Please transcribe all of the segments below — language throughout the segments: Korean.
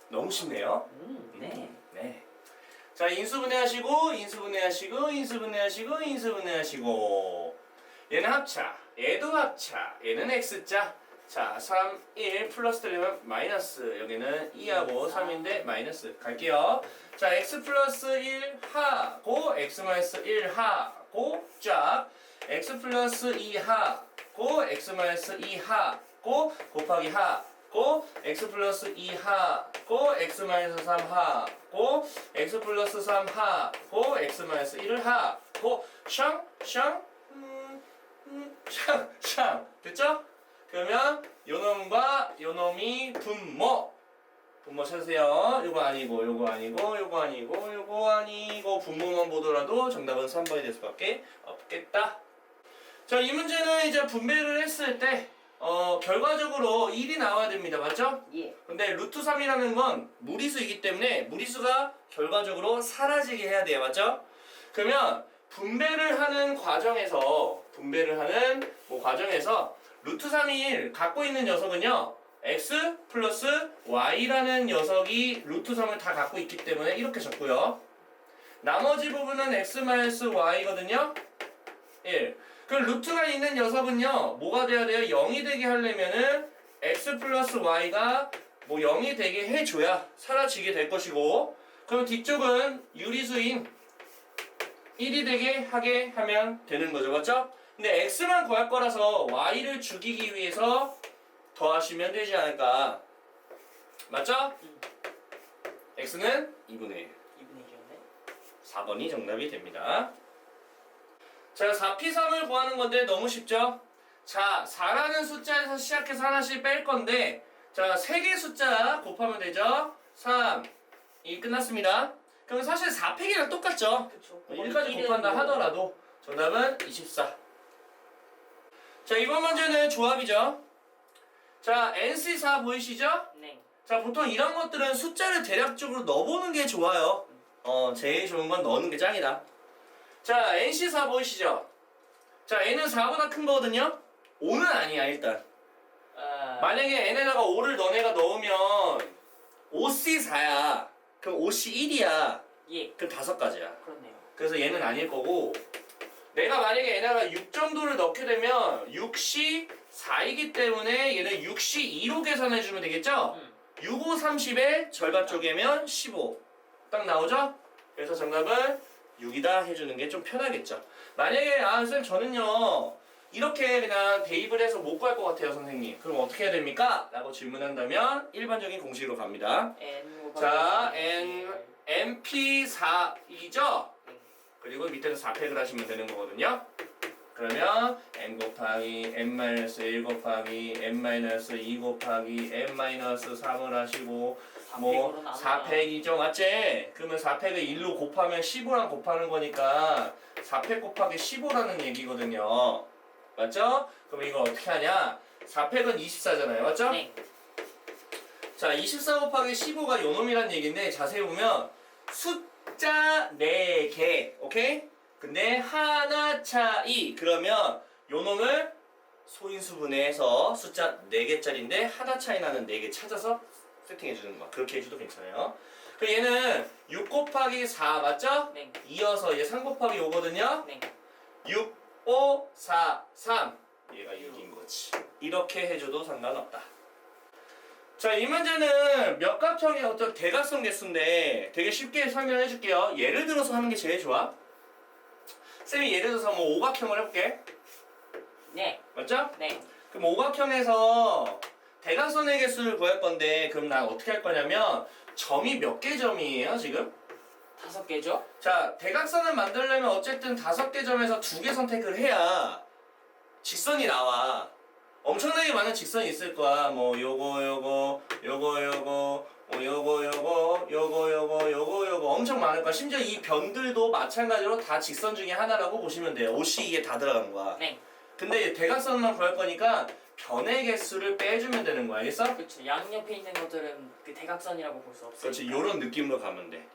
너무 쉽네요. 네. 네. 자, 인수분해하시고 인수분해하시고 인수분해하시고 인수분해하시고 얘는 합차, 얘도 합차, 얘는 x자. 자, 3, 1 플러스 되려면 마이너스. 여기는 2하고 3인데 마이너스 갈게요. 자, x 플러스 1 하고 x 마이너스 1 하고 쫙 x 플러스 2 하고 x 마이너스 2 하고 곱하기 하고 x 플러스 2 하고 x 마이너스 3 하고 x 플러스 3 하고 x 마이너스 1을 하고 샹샹 샹샹 됐죠? 그러면 요놈과 요놈이 분모 찾으세요. 요거 아니고 요거 아니고 요거 아니고 요거 아니고 분모만 보더라도 정답은 3번이 될 수밖에 없겠다. 자, 이 문제는 이제 분배를 했을 때 결과적으로 1이 나와야 됩니다. 맞죠? 예. 근데 루트 3이라는 건 무리수이기 때문에 무리수가 결과적으로 사라지게 해야 돼요. 맞죠? 그러면 분배를 하는 과정에서 루트 3을 갖고 있는 녀석은요 x 플러스 y라는 녀석이 루트 3을 다 갖고 있기 때문에 이렇게 적고요. 나머지 부분은 x 마이너스 y거든요. 1. 그 루트가 있는 녀석은요 뭐가 돼야 돼요? 0이 되게 하려면은 x 플러스 y가 뭐 0이 되게 해줘야 사라지게 될 것이고, 그럼 뒤쪽은 유리수인 1이 되게 하게 하면 되는 거죠. 맞죠? 근데 x만 구할 거라서 y를 죽이기 위해서 더하시면 되지 않을까. 맞죠? x는 2분의 1. 2분의 1이었네. 4번이 정답이 됩니다. 자, 4p3을 구하는 건데 너무 쉽죠? 자, 4라는 숫자에서 시작해서 하나씩 뺄 건데, 자, 3개 숫자 곱하면 되죠? 3, 2 끝났습니다. 그럼 사실 4팩이랑 똑같죠? 그쵸. 1까지 곱한다 하더라도 정답은 24. 자, 이번 문제는 조합이죠. 자, NC4 보이시죠? 네. 자, 보통 이런 것들은 숫자를 대략적으로 넣어보는 게 좋아요. 제일 좋은 건 넣는 게 짱이다. 자, NC4 보이시죠? 자, N은 4보다 큰 거거든요? 5는 아니야, 일단. 만약에 N에다가 5를 너네가 넣으면 5C4야. 그럼 5C1이야. 예. 그럼 5가지야. 그렇네요. 그래서 얘는 아닐 거고, 내가 만약에 N에다가 6 정도를 넣게 되면 6C4이기 때문에 얘는 6C2로 계산해주면 되겠죠? 6, 5, 30의 절반 쪼개면 15. 딱 나오죠? 그래서 정답은 6이다 해주는 게 좀 편하겠죠. 만약에 선생님 저는요 이렇게 그냥 대입을 해서 못 구할 것 같아요 선생님. 그럼 어떻게 해야 됩니까? 라고 질문한다면 일반적인 공식으로 갑니다. N 자, MP4이죠? 그리고 밑에서 4팩을 하시면 되는 거거든요. 그러면 n 곱하기 n-1 곱하기 n-2 곱하기 n-3을 하시고 뭐 4팩이죠. 맞지? 그러면 4팩을 1로 곱하면 15랑 곱하는 거니까 4팩 곱하기 15라는 얘기거든요. 맞죠? 그럼 이걸 어떻게 하냐? 4팩은 24잖아요. 맞죠? 네. 자, 24 곱하기 15가 요놈이란 얘기인데 자세히 보면 숫자 4개. 오케이? 근데 하나 차이. 그러면 요놈을 소인수분해해서 숫자 4개짜리인데 하나 차이 나는 4개 찾아서 세팅해주는 거야. 그렇게 해줘도 괜찮아요. 그럼 얘는 6 곱하기 4 맞죠? 네. 이어서 얘 3 곱하기 5거든요? 네. 6, 5, 4, 3. 얘가 6인 거지. 이렇게 해줘도 상관없다. 자, 이 문제는 몇 값형의 어떤 대각선 개수인데 되게 쉽게 설명해 줄게요. 예를 들어서 하는 게 제일 좋아. 쌤이 예를 들어서 뭐 오각형을 해볼게. 네. 맞죠? 네. 그럼 오각형에서 대각선의 개수를 구할 건데 그럼 난 어떻게 할 거냐면 점이 몇 개 점이에요 지금? 5개죠? 자, 대각선을 만들려면 어쨌든 5개 점에서 2개 선택을 해야 직선이 나와. 엄청나게 많은 직선이 있을 거야. 뭐 요거 엄청 많을 거야. 심지어 이 변들도 마찬가지로 다 직선 중에 하나라고 보시면 돼요. 옷이 이게 다 들어가는 거야. 네. 근데 대각선만 구할 거니까 변의 개수를 빼주면 되는 거야. 알겠어? 그렇죠. 양옆에 있는 것들은 그 대각선이라고 볼 수 없어요. 그렇지. 요런 느낌으로 가면 돼.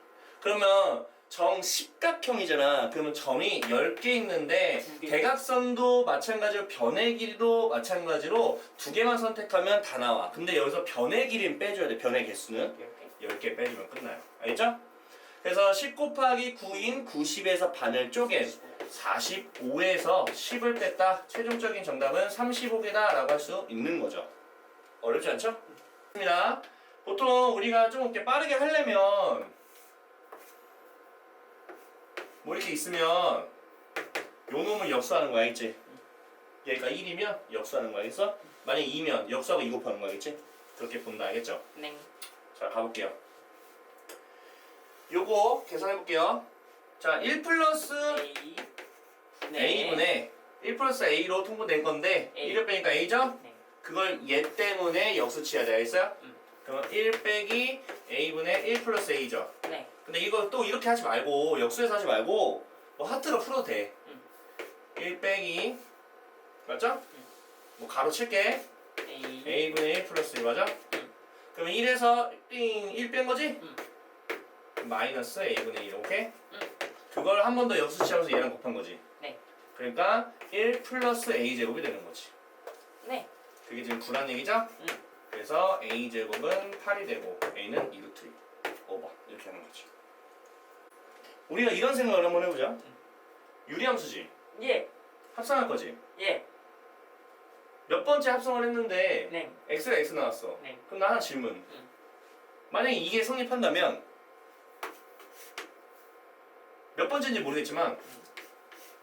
그러면 정십각형이잖아. 그러면 점이 10개 있는데 두 개. 대각선도 마찬가지로 변의 길이도 마찬가지로 두 개만 선택하면 다 나와. 근데 여기서 변의 길이는 빼줘야 돼. 변의 개수는 이렇게. 10개 빼주면 끝나요. 알겠죠? 그래서 10 곱하기 9인 90에서 반을 쪼갠 45에서 10을 뺐다. 최종적인 정답은 35개다 라고 할 수 있는 거죠. 어렵지 않죠? 입니다. 보통 우리가 좀 이렇게 빠르게 하려면 뭐 이렇게 있으면 요 놈을 역수하는 거야, 알겠지? 얘가 1이면 역수하는 거야, 알겠어? 만약에 2면 역수하고 2 곱하는 거야, 알겠지? 그렇게 본다, 알겠죠? 네. 자, 가볼게요. 요거 계산해볼게요. 자, 1 플러스 A. 네. A분의 1 플러스 A로 통분된 건데 A. 1을 빼니까 A죠? 네. 그걸 얘 때문에 역수치하자, 알겠어요? 음. 그러면 1 빼기 A분의 1 플러스 A죠? 네. 근데 이거 또 이렇게 하지 말고 역수해서 하지 말고 뭐 하트로 풀어도 돼. 1 빼기 맞죠? 뭐 가로 칠게. A. A분의 1 플러스 1 맞아? 그러면 1에서 1 뺀 거지? 마이너스 A분의 1 오케이? 그걸 한 번 더 역수치하면서 얘랑 곱한 거지. 네. 그러니까 1 플러스 A제곱이 되는 거지. 네. 그게 지금 9란 얘기죠? 그래서 A제곱은 8이 되고 A는 2루트 5번 이렇게 하는 거지. 우리가 이런 생각을 한번 해보자. 유리함수지. 예. 합성할 거지. 예. 몇 번째 합성을 했는데 네. X가 X 나왔어. 네. 그럼 나 하나 질문. 만약에 이게 성립한다면 몇 번째인지 모르겠지만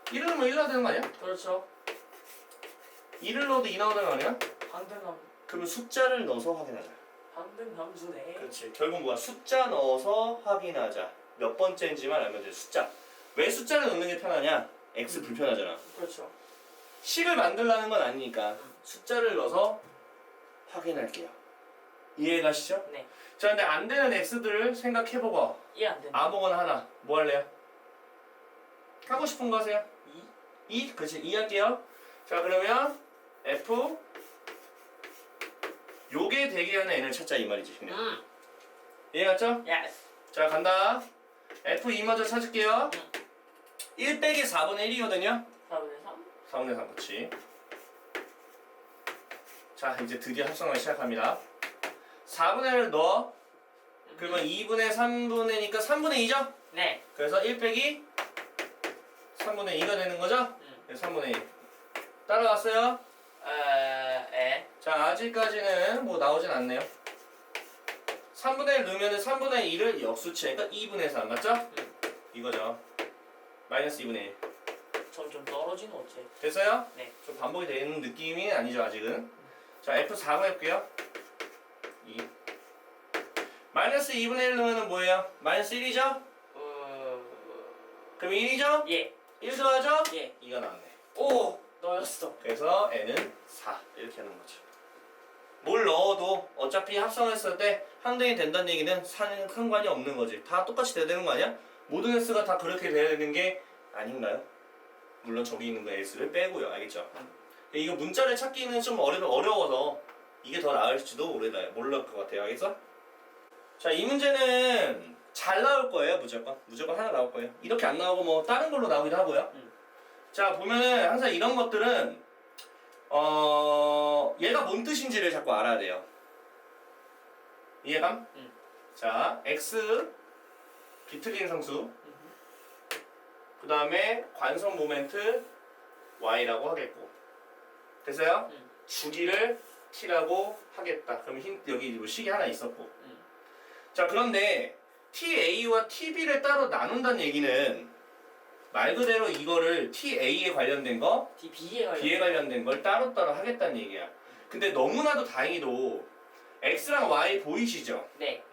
1을 넣으면 1 나와야 되는 거 아니야? 그렇죠. 1을 넣어도 2 나오는 거 아니야? 방등함. 그러면 숫자를 넣어서 확인하자. 방등함수네. 그렇지. 결국 뭐야? 숫자 넣어서 확인하자. 몇 번째인지만 알면 돼. 숫자. 왜 숫자를 넣는 게 편하냐? X 불편하잖아. 그렇죠. 식을 만들라는 건 아니니까 숫자를 넣어서 확인할게요. 이해가시죠? 네. 자, 근데 안 되는 X들을 생각해보고 이해 안 된다. 아무거나 하나. 뭐 할래요? 하고 싶은 거 하세요. 2. 2? 그렇지. 2 할게요. 자, 그러면 F 요게 되게 하는 N을 찾자 이 말이지. 그냥. 이해갔죠? 예스. 자, 간다. F2 먼저 찾을게요. 1 빼기 4분의 1이거든요. 4분의 3. 4분의 3, 그렇지. 자, 이제 드디어 합성을 시작합니다. 4분의 1을 넣어. 그러면 2분의 3분의니까 3분의 2죠? 네. 그래서 1 빼기 3분의 2가 되는 거죠? 네, 3분의 1. 따라왔어요? 에. 자, 아직까지는 뭐 나오진 않네요. 3분의 1 넣으면 3분의 1을 역수치, 그러니까 2분의 3, 맞죠? 이거죠. 마이너스 2분의 1. 점점 떨어지는 어째. 됐어요? 네. 좀 반복이 되는 느낌이 아니죠, 아직은. 자, F4번 해볼게요. 2. 마이너스 2분의 1 넣으면 뭐예요? 마이너스 1이죠? 그럼 1이죠? 예. 1 더하죠? 예. 2가 나왔네. 오. 너였어. 그래서 N은 4 이렇게 하는 거죠. 뭘 넣어도 어차피 합성했을 때 항등이 된다는 얘기는 상관이 없는 거지. 다 똑같이 돼야 되는 거 아니야? 모든 S가 다 그렇게 돼야 되는 게 아닌가요? 물론 저기 있는 거 S를 빼고요. 알겠죠? 이거 문자를 찾기는 좀 어려워서 이게 더 나을지도 모를 것 같아요. 알겠어? 자, 이 문제는 잘 나올 거예요. 무조건 하나 나올 거예요. 이렇게 안 나오고 뭐 다른 걸로 나오기도 하고요. 자, 보면은 항상 이런 것들은 얘가 뭔 뜻인지를 자꾸 알아야 돼요. 이해감? 자, X 비틀린 상수 그 다음에 관성 모멘트 Y라고 하겠고 됐어요? 주기를 T라고 하겠다. 그럼 여기 뭐 식이 하나 있었고 자, 그런데 TA와 TB를 따로 나눈다는 얘기는 말 그대로 이거를 TA에 관련된 거 B에 관련된 걸 따로따로 하겠다는 얘기야. 근데 너무나도 다행히도 X랑 Y 보이시죠? 네.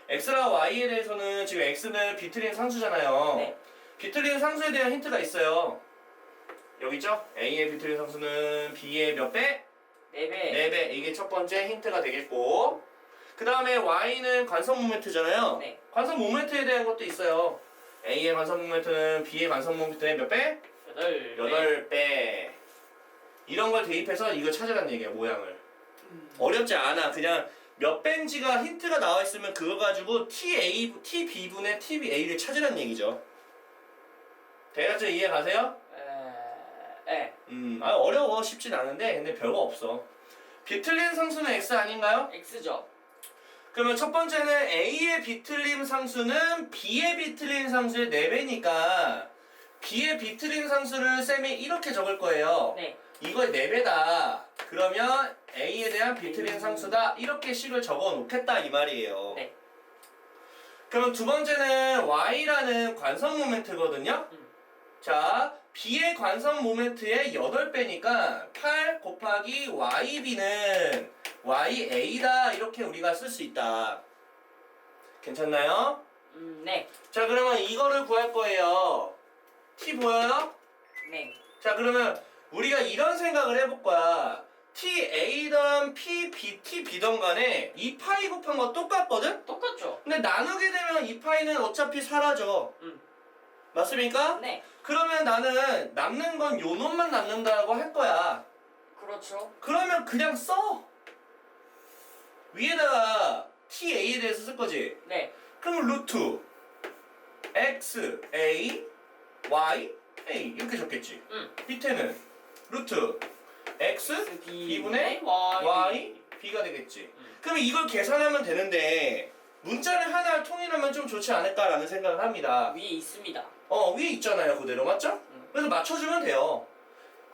X랑 Y에 대해서는 지금 X는 비틀린 상수잖아요. 네. 비틀린 상수에 대한 힌트가 있어요. 여기 있죠? A의 비틀린 상수는 B의 몇 배? 4배. 4배. 이게 첫 번째 힌트가 되겠고 그 다음에 Y는 관성 모멘트잖아요. 네. 관성 모멘트에 대한 것도 있어요. A의 관성 모멘트는 B의 관성 모멘트의 몇 배? 8배. 8배. 이런 걸 대입해서 이걸 찾으라는 얘기야, 모양을. 어렵지 않아. 그냥 몇 배인지가 힌트가 나와 있으면 그거 가지고 TB분의 TBA를 찾으라는 얘기죠. 대략적으로 이해 가세요? 에. 어려워. 쉽진 않은데 근데 별거 없어. 비틀린 상수는 X 아닌가요? X죠. 그러면 첫 번째는 A의 비틀림 상수는 B의 비틀림 상수의 4배니까 B의 비틀림 상수를 쌤이 이렇게 적을 거예요. 네. 이거의 4배다. 그러면 A에 대한 비틀림 상수다. 이렇게 식을 적어 놓겠다 이 말이에요. 네. 그럼 두 번째는 Y라는 관성 모멘트거든요. 자, B의 관성 모멘트의 8배니까 8 곱하기 YB는 YA다 이렇게 우리가 쓸 수 있다. 괜찮나요? 네. 자, 그러면 이거를 구할 거예요. T 보여요? 네. 자, 그러면 우리가 이런 생각을 해볼 거야. TA든 TB든 간에 2파이 곱한 거 똑같거든? 똑같죠. 근데 나누게 되면 2파이는 어차피 사라져. 맞습니까? 네. 그러면 나는 남는 건 요 놈만 남는다고 할 거야. 그렇죠. 그러면 그냥 써. 위에다가 TA에 대해서 쓸 거지. 네. 그럼 루트 X, A, Y, A 이렇게 적겠지. 밑에는 루트 X, B분의 Y, B가 되겠지. 그럼 이걸 계산하면 되는데 문자를 하나 통일하면 좀 좋지 않을까라는 생각을 합니다. 위에 있습니다. 위에 있잖아요. 그대로 맞죠? 그래서 맞춰주면 돼요.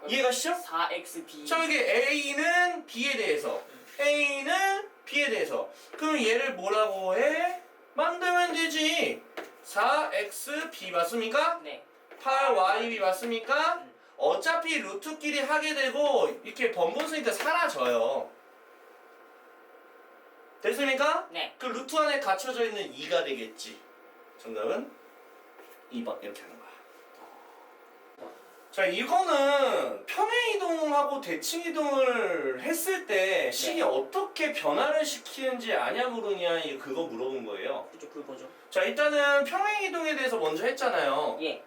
이해가시죠? 4XB. 자, 이게 A는 B에 대해서 A는 B에 대해서 그럼 얘를 뭐라고 해? 만들면 되지. 4XB 맞습니까? 네. 8YB 맞습니까? 어차피 루트끼리 하게 되고 이렇게 번분 쓰니까 사라져요. 됐습니까? 네. 그 루트 안에 갇혀져 있는 2가 되겠지. 정답은 2번 이렇게 하는 거야. 자, 이거는 평행이동하고 대칭이동을 했을 때 식이 어떻게 변화를 시키는지 아냐 물으냐 그거 물어본 거예요. 그죠, 그거죠. 자, 일단은 평행이동에 대해서 먼저 했잖아요. 예.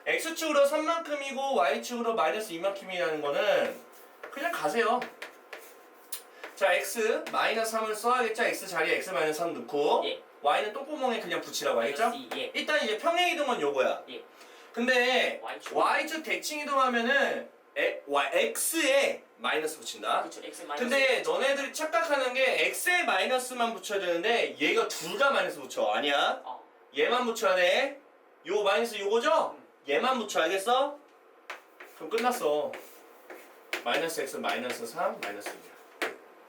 X축으로 3만큼이고 Y축으로 마이너스 2만큼이라는 거는 그냥 가세요. 자, X 마이너스 3을 써야겠죠? X 자리에 X 마이너스 3 넣고 예. Y는 똥구멍에 그냥 붙이라고 알겠죠? 예. 일단 이제 평행이동은 요거야. 예. 근데 Y축. Y축 대칭이동하면은 X에 마이너스 붙인다. 그렇죠. X 마이너스. 근데 너네들이 착각하는 게 X에 마이너스만 붙여야 되는데 얘가 둘 다 마이너스 붙여. 아니야. 얘만 붙여야 돼. 요 마이너스 요거죠? 얘만 붙여. 알겠어? 그럼 끝났어. 마이너스 X 마이너스 3 마이너스 2야.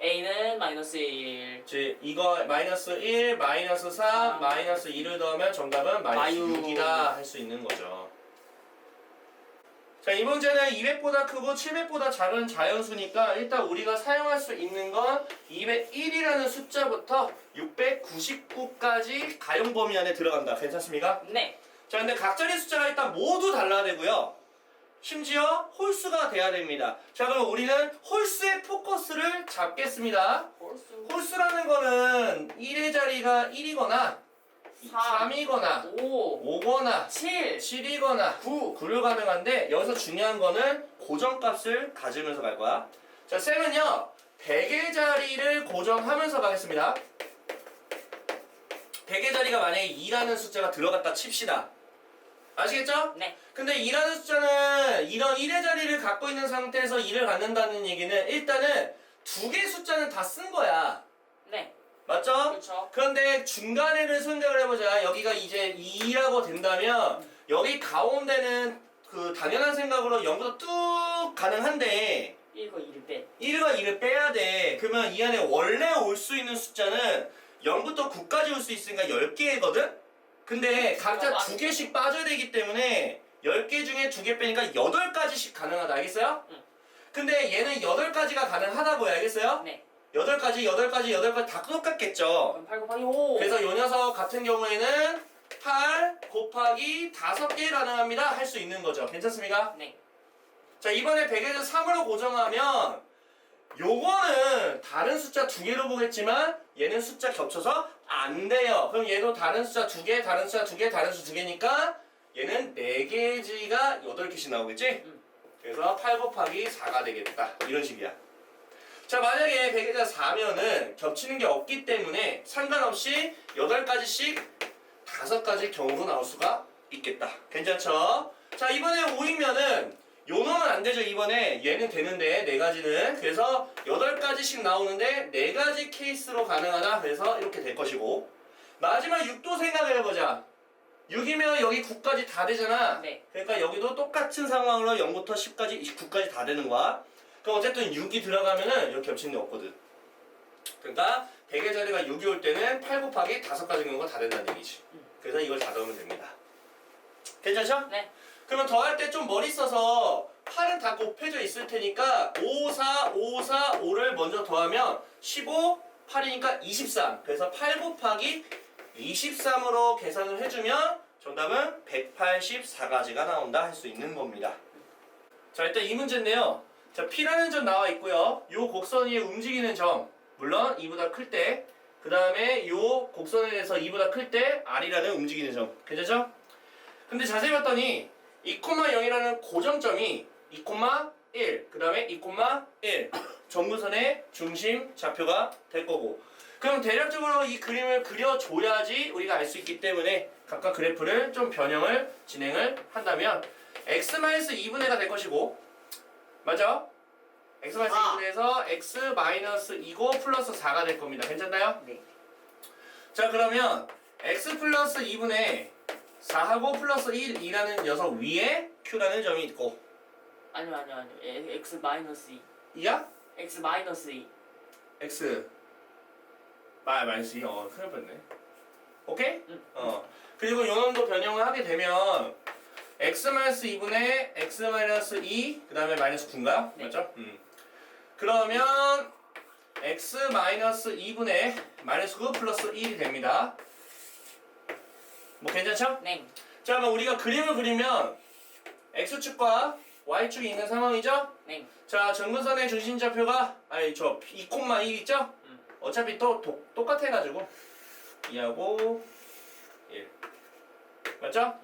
A는 마이너스 1. 즉 이거 마이너스 1 마이너스 3 마이너스 2를 넣으면 정답은 마이너스 마유. 6이다 할 수 있는 거죠. 자, 이 문제는 200보다 크고 700보다 작은 자연수니까 일단 우리가 사용할 수 있는 건 201이라는 숫자부터 699까지 가용 범위 안에 들어간다. 괜찮습니까? 네. 자, 근데 각자리 숫자가 일단 모두 달라야 되고요. 심지어 홀수가 돼야 됩니다. 자, 그럼 우리는 홀수의 포커스를 잡겠습니다. 홀수라는 거는 1의 자리가 1이거나 3이거나 5. 5거나 7. 7이거나 9를 가능한데 여기서 중요한 거는 고정값을 가지면서 갈 거야. 자, 쌤은요 100의 자리를 고정하면서 가겠습니다. 100의 자리가 만약에 2라는 숫자가 들어갔다 칩시다. 아시겠죠? 네. 근데 2라는 숫자는 이런 1의 자리를 갖고 있는 상태에서 2를 갖는다는 얘기는 일단은 두 개의 숫자는 다 쓴 거야. 네. 맞죠? 그렇죠. 그런데 중간에를 생각을 해보자. 여기가 이제 2라고 된다면 여기 가운데는 그 당연한 생각으로 0부터 뚝 가능한데 1과 2를 빼. 1과 2를 빼야 돼. 그러면 이 안에 원래 올 수 있는 숫자는 0부터 9까지 올 수 있으니까 10개거든? 근데 각자 2개씩 빠져야 되기 때문에 10개 중에 2개 빼니까 8가지씩 가능하다. 알겠어요? 응. 근데 얘는 8가지가 가능하다고요. 알겠어요? 네. 8가지 다 똑같겠죠? 그럼 8 곱하기 5. 그래서 요 녀석 같은 경우에는 8 곱하기 5개 가능합니다. 할 수 있는 거죠. 괜찮습니까? 네. 자, 이번에 100에서 3으로 고정하면 요거는 다른 숫자 2개로 보겠지만 얘는 숫자 겹쳐서 안 돼요. 그럼 얘도 다른 숫자 2개, 다른 숫자 2개, 다른 숫자 2개니까 얘는 4개지가 8개씩 나오겠지? 그래서 8 곱하기 4가 되겠다. 이런 식이야. 자, 만약에 백의자 4면은 겹치는 게 없기 때문에 상관없이 8가지씩 5가지 경우로 나올 수가 있겠다. 괜찮죠? 자, 이번에 5이면은 요 놈은 안 되죠. 이번에 얘는 되는데 4가지는. 그래서 8가지씩 나오는데 4가지 케이스로 가능하다. 그래서 이렇게 될 것이고. 마지막 6도 생각을 해보자. 6이면 여기 9까지 다 되잖아. 네. 그러니까 여기도 똑같은 상황으로 0부터 10까지, 9까지 다 되는 거야. 그럼 어쨌든 6이 들어가면은 여기 겹치는 게 없거든. 그러니까 100의 자리가 6이 올 때는 8 곱하기 5가지 경우가 다 된다는 얘기지. 그래서 이걸 다 넣으면 됩니다. 괜찮죠? 네. 그러면 더할 때 좀 머리 써서 8은 다 곱해져 있을 테니까 5, 4, 5, 4, 5를 먼저 더하면 15, 8이니까 23. 그래서 8 곱하기 23으로 계산을 해주면 정답은 184가지가 나온다 할 수 있는 겁니다. 자, 일단 이 문제인데요. 자, P라는 점 나와 있고요. 요 곡선 위에 움직이는 점, 물론 2보다 클 때, 그 다음에 요 곡선에 대해서 2보다 클 때 R이라는 움직이는 점. 괜찮죠? 근데 자세히 봤더니 2,0이라는 고정점이 2,1, 그 다음에 2,1 정근선의 중심 좌표가 될 거고, 그럼 대략적으로 이 그림을 그려줘야지 우리가 알 수 있기 때문에 각각 그래프를 좀 변형을 진행을 한다면 x-2분의가 될 것이고, 맞아? x-2분의에서 x-2고 플러스 4가 될 겁니다. 괜찮나요? 네. 자, 그러면 x 플러스 2분의 4하고 플러스 1이라는 녀석 위에 q라는 점이 있고, 아니요. x 마이너스 2. 2야? x 마이너스 2. x 마이너스 2. 큰일 뻔네. 오케이? 응. 그리고 요 놈도 변형을 하게 되면 x-2분의 x-2 그 다음에 마이너스 9인가요? 네. 맞죠? 그러면 x-2분의 마이너스 9 플러스 1이 됩니다. 뭐 괜찮죠? 네. 자, 그럼 우리가 그림을 그리면 x축과 y축이 있는 상황이죠? 네. 자, 정근선의 중심좌표가 2,1 있죠? 어차피 또 똑같아가지고 2하고 1 맞죠?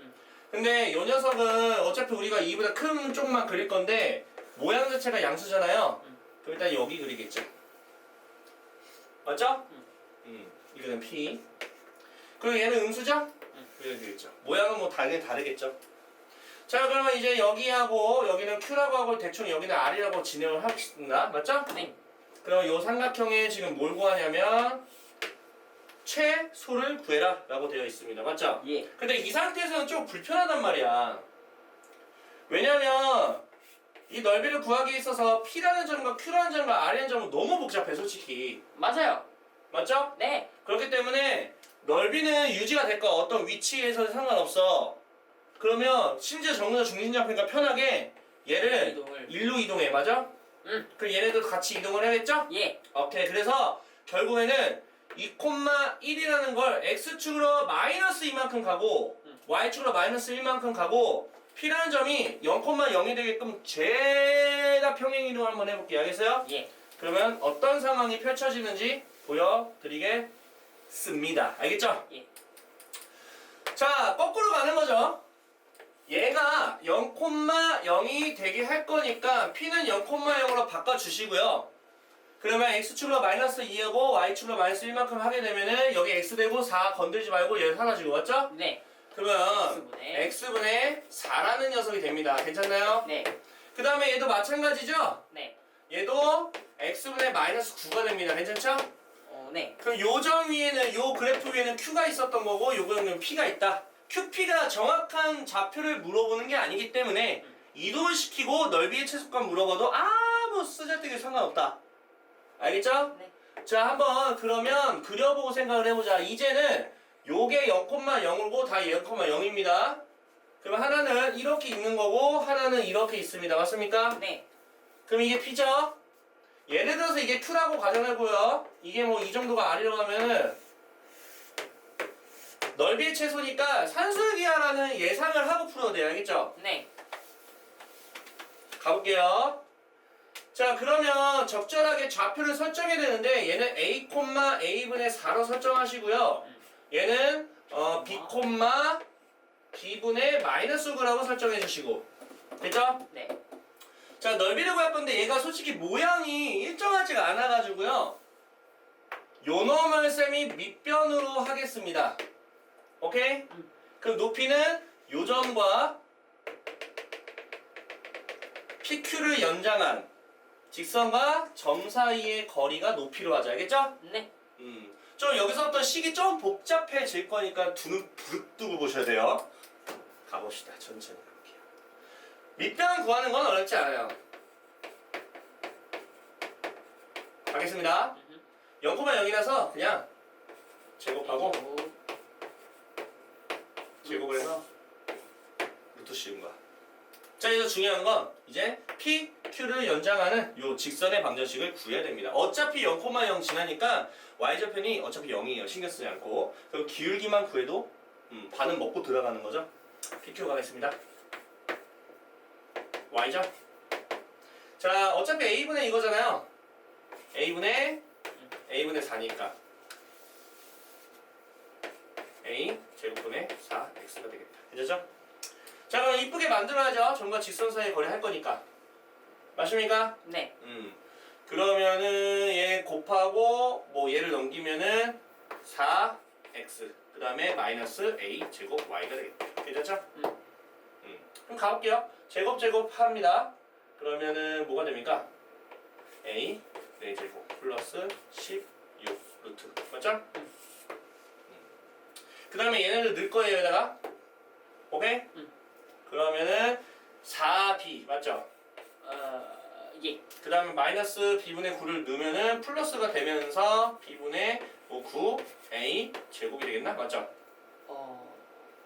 근데 요 녀석은 어차피 우리가 2보다 큰 쪽만 그릴 건데 모양 자체가 양수잖아요. 그럼 일단 여기 그리겠죠. 맞죠? 이거는 P. 그리고 얘는 음수죠? 그래야 되겠죠. 모양은 뭐 당연히 다르겠죠. 자, 그러면 이제 여기하고 여기는 Q라고 하고 대충 여기는 R이라고 진행을 하겠습니다. 맞죠? 네. 그럼 요 삼각형에 지금 뭘 구하냐면 최소를 구해라 라고 되어 있습니다. 맞죠? 예. 근데 이 상태에서는 좀 불편하단 말이야. 왜냐면 이 넓이를 구하기에 있어서 P라는 점과 Q라는 점과 R이라는 점은 너무 복잡해 솔직히. 맞아요. 맞죠? 네. 그렇기 때문에 넓이는 유지가 될 거야. 어떤 위치에서 상관없어. 그러면 심지어 정근선 중심좌표니까 편하게 얘를 이동을. 1로 이동해. 맞아? 그럼 얘네들 같이 이동을 해야겠죠? 예. 오케이. 그래서 결국에는 2,1이라는 걸 x축으로 마이너스 2만큼 가고 y축으로 마이너스 1만큼 가고 P라는 점이 0,0이 되게끔 죄다 평행 이동을 한번 해볼게요. 알겠어요? 예. 그러면 어떤 상황이 펼쳐지는지 보여드리겠습니다. 알겠죠? 예. 자, 거꾸로 가는 거죠. 얘가 0,0이 되게 할 거니까 P는 0,0으로 바꿔주시고요. 그러면 x축으로 마이너스 2하고 y축으로 마이너스 1만큼 하게 되면은 여기 x 되고 4 건들지 말고 얘 사라지고 맞죠? 네. 그러면 x분의 4라는 녀석이 됩니다. 괜찮나요? 네. 그 다음에 얘도 마찬가지죠? 네. 얘도 x분의 마이너스 9가 됩니다. 괜찮죠? 네. 그럼 요 점 위에는 요 그래프 위에는 q가 있었던 거고 요거는 p가 있다. qp가 정확한 좌표를 물어보는 게 아니기 때문에 이동을 시키고 넓이의 최소값 물어봐도 아무 쓰잘데기 상관없다. 알겠죠? 네. 자, 한번 그러면 그려보고 생각을 해보자. 이제는 요게 0,0이고 다 0,0입니다. 그럼 하나는 이렇게 있는 거고 하나는 이렇게 있습니다. 맞습니까? 네. 그럼 이게 P죠? 예를 들어서 이게 Q라고 가정하고요. 이게 뭐 이 정도가 R이라고 하면은 넓이의 최소니까 산술기하라는 예상을 하고 풀어도 돼요. 알겠죠? 네. 가볼게요. 자, 그러면 적절하게 좌표를 설정해야 되는데 얘는 a,a분의 4로 설정하시고요. 얘는 b, b분의 마이너스 9라고 설정해 주시고 됐죠? 네. 자, 넓이를 구할 건데 얘가 솔직히 모양이 일정하지가 않아가지고요. 요 놈을 쌤이 밑변으로 하겠습니다. 오케이? 그럼 높이는 요 점과 PQ를 연장한 직선과 점 사이의 거리가 높이로 하자. 알겠죠? 네. 좀 여기서부터 식이 좀 복잡해질 거니까 두 눈 부릅 뜨고 보셔야 돼요. 가봅시다. 천천히 가볼게요. 밑변 구하는 건 어렵지 않아요. 가겠습니다. 0,0이라서 그냥 제곱하고 제곱을 해서 루트 씌운 거야. 자, 여기서 중요한 건 이제 P, Q를 연장하는 요 직선의 방정식을 구해야 됩니다. 어차피 0,0 지나니까 y절편이 어차피 0이에요. 신경 쓰지 않고. 그리고 기울기만 구해도 반은 먹고 들어가는 거죠. PQ 가겠습니다. y죠. 자, 어차피 a분의 이거잖아요. a분의 4니까 a 제곱분의 4x가 되겠다. 괜찮죠? 자, 그럼 이쁘게 만들어야죠. 점과 직선 사이 거리 할 거니까. 맞습니까? 네. 그러면은 얘 곱하고 뭐 얘를 넘기면은 4x 그 다음에 마이너스 a 제곱 y가 되겠다. 괜찮죠? 그럼 가볼게요. 제곱 합니다. 그러면은 뭐가 됩니까? a 4제곱 플러스 16 루트. 맞죠? 그 다음에 얘네들 넣을 거예요. 여기다가. 오케이? 그러면은 4b 맞죠? 예. 그 다음에 마이너스 b분의 9를 넣으면은 플러스가 되면서 b분의 9 a 제곱이 되겠나? 맞죠?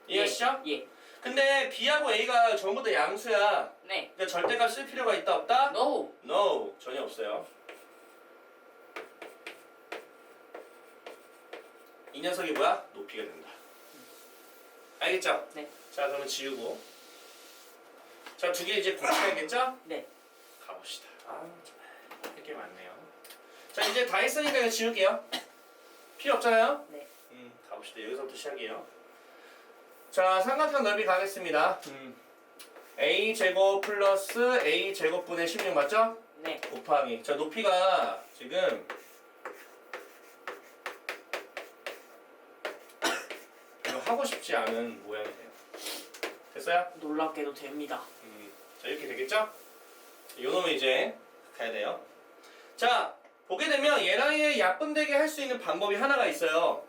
이해하시죠? 예. 근데 b하고 a가 전부 다 양수야. 네. 그러니까 절대값 쓸 필요가 있다 없다? No. No. 전혀 없어요. 이 녀석이 뭐야? 높이가 된다. 알겠죠? 네. 자, 그러면 지우고. 자, 두 개 이제 고쳐야겠죠? 네. 가봅시다. 할 게 많네요. 자, 이제 다 했으니까 이거 지울게요. 필요 없잖아요? 네. 가봅시다. 여기서부터 시작이에요. 자, 삼각형 넓이 가겠습니다. a 제곱 플러스 a 제곱분의 16 맞죠? 네. 곱하기. 자, 높이가 지금 이거 하고 싶지 않은 모양이 돼요. 됐어요? 놀랍게도 됩니다. 자, 이렇게 되겠죠? 요놈은 이제 가야 돼요. 자, 보게 되면 얘랑 얘 약분되게 할 수 있는 방법이 하나가 있어요.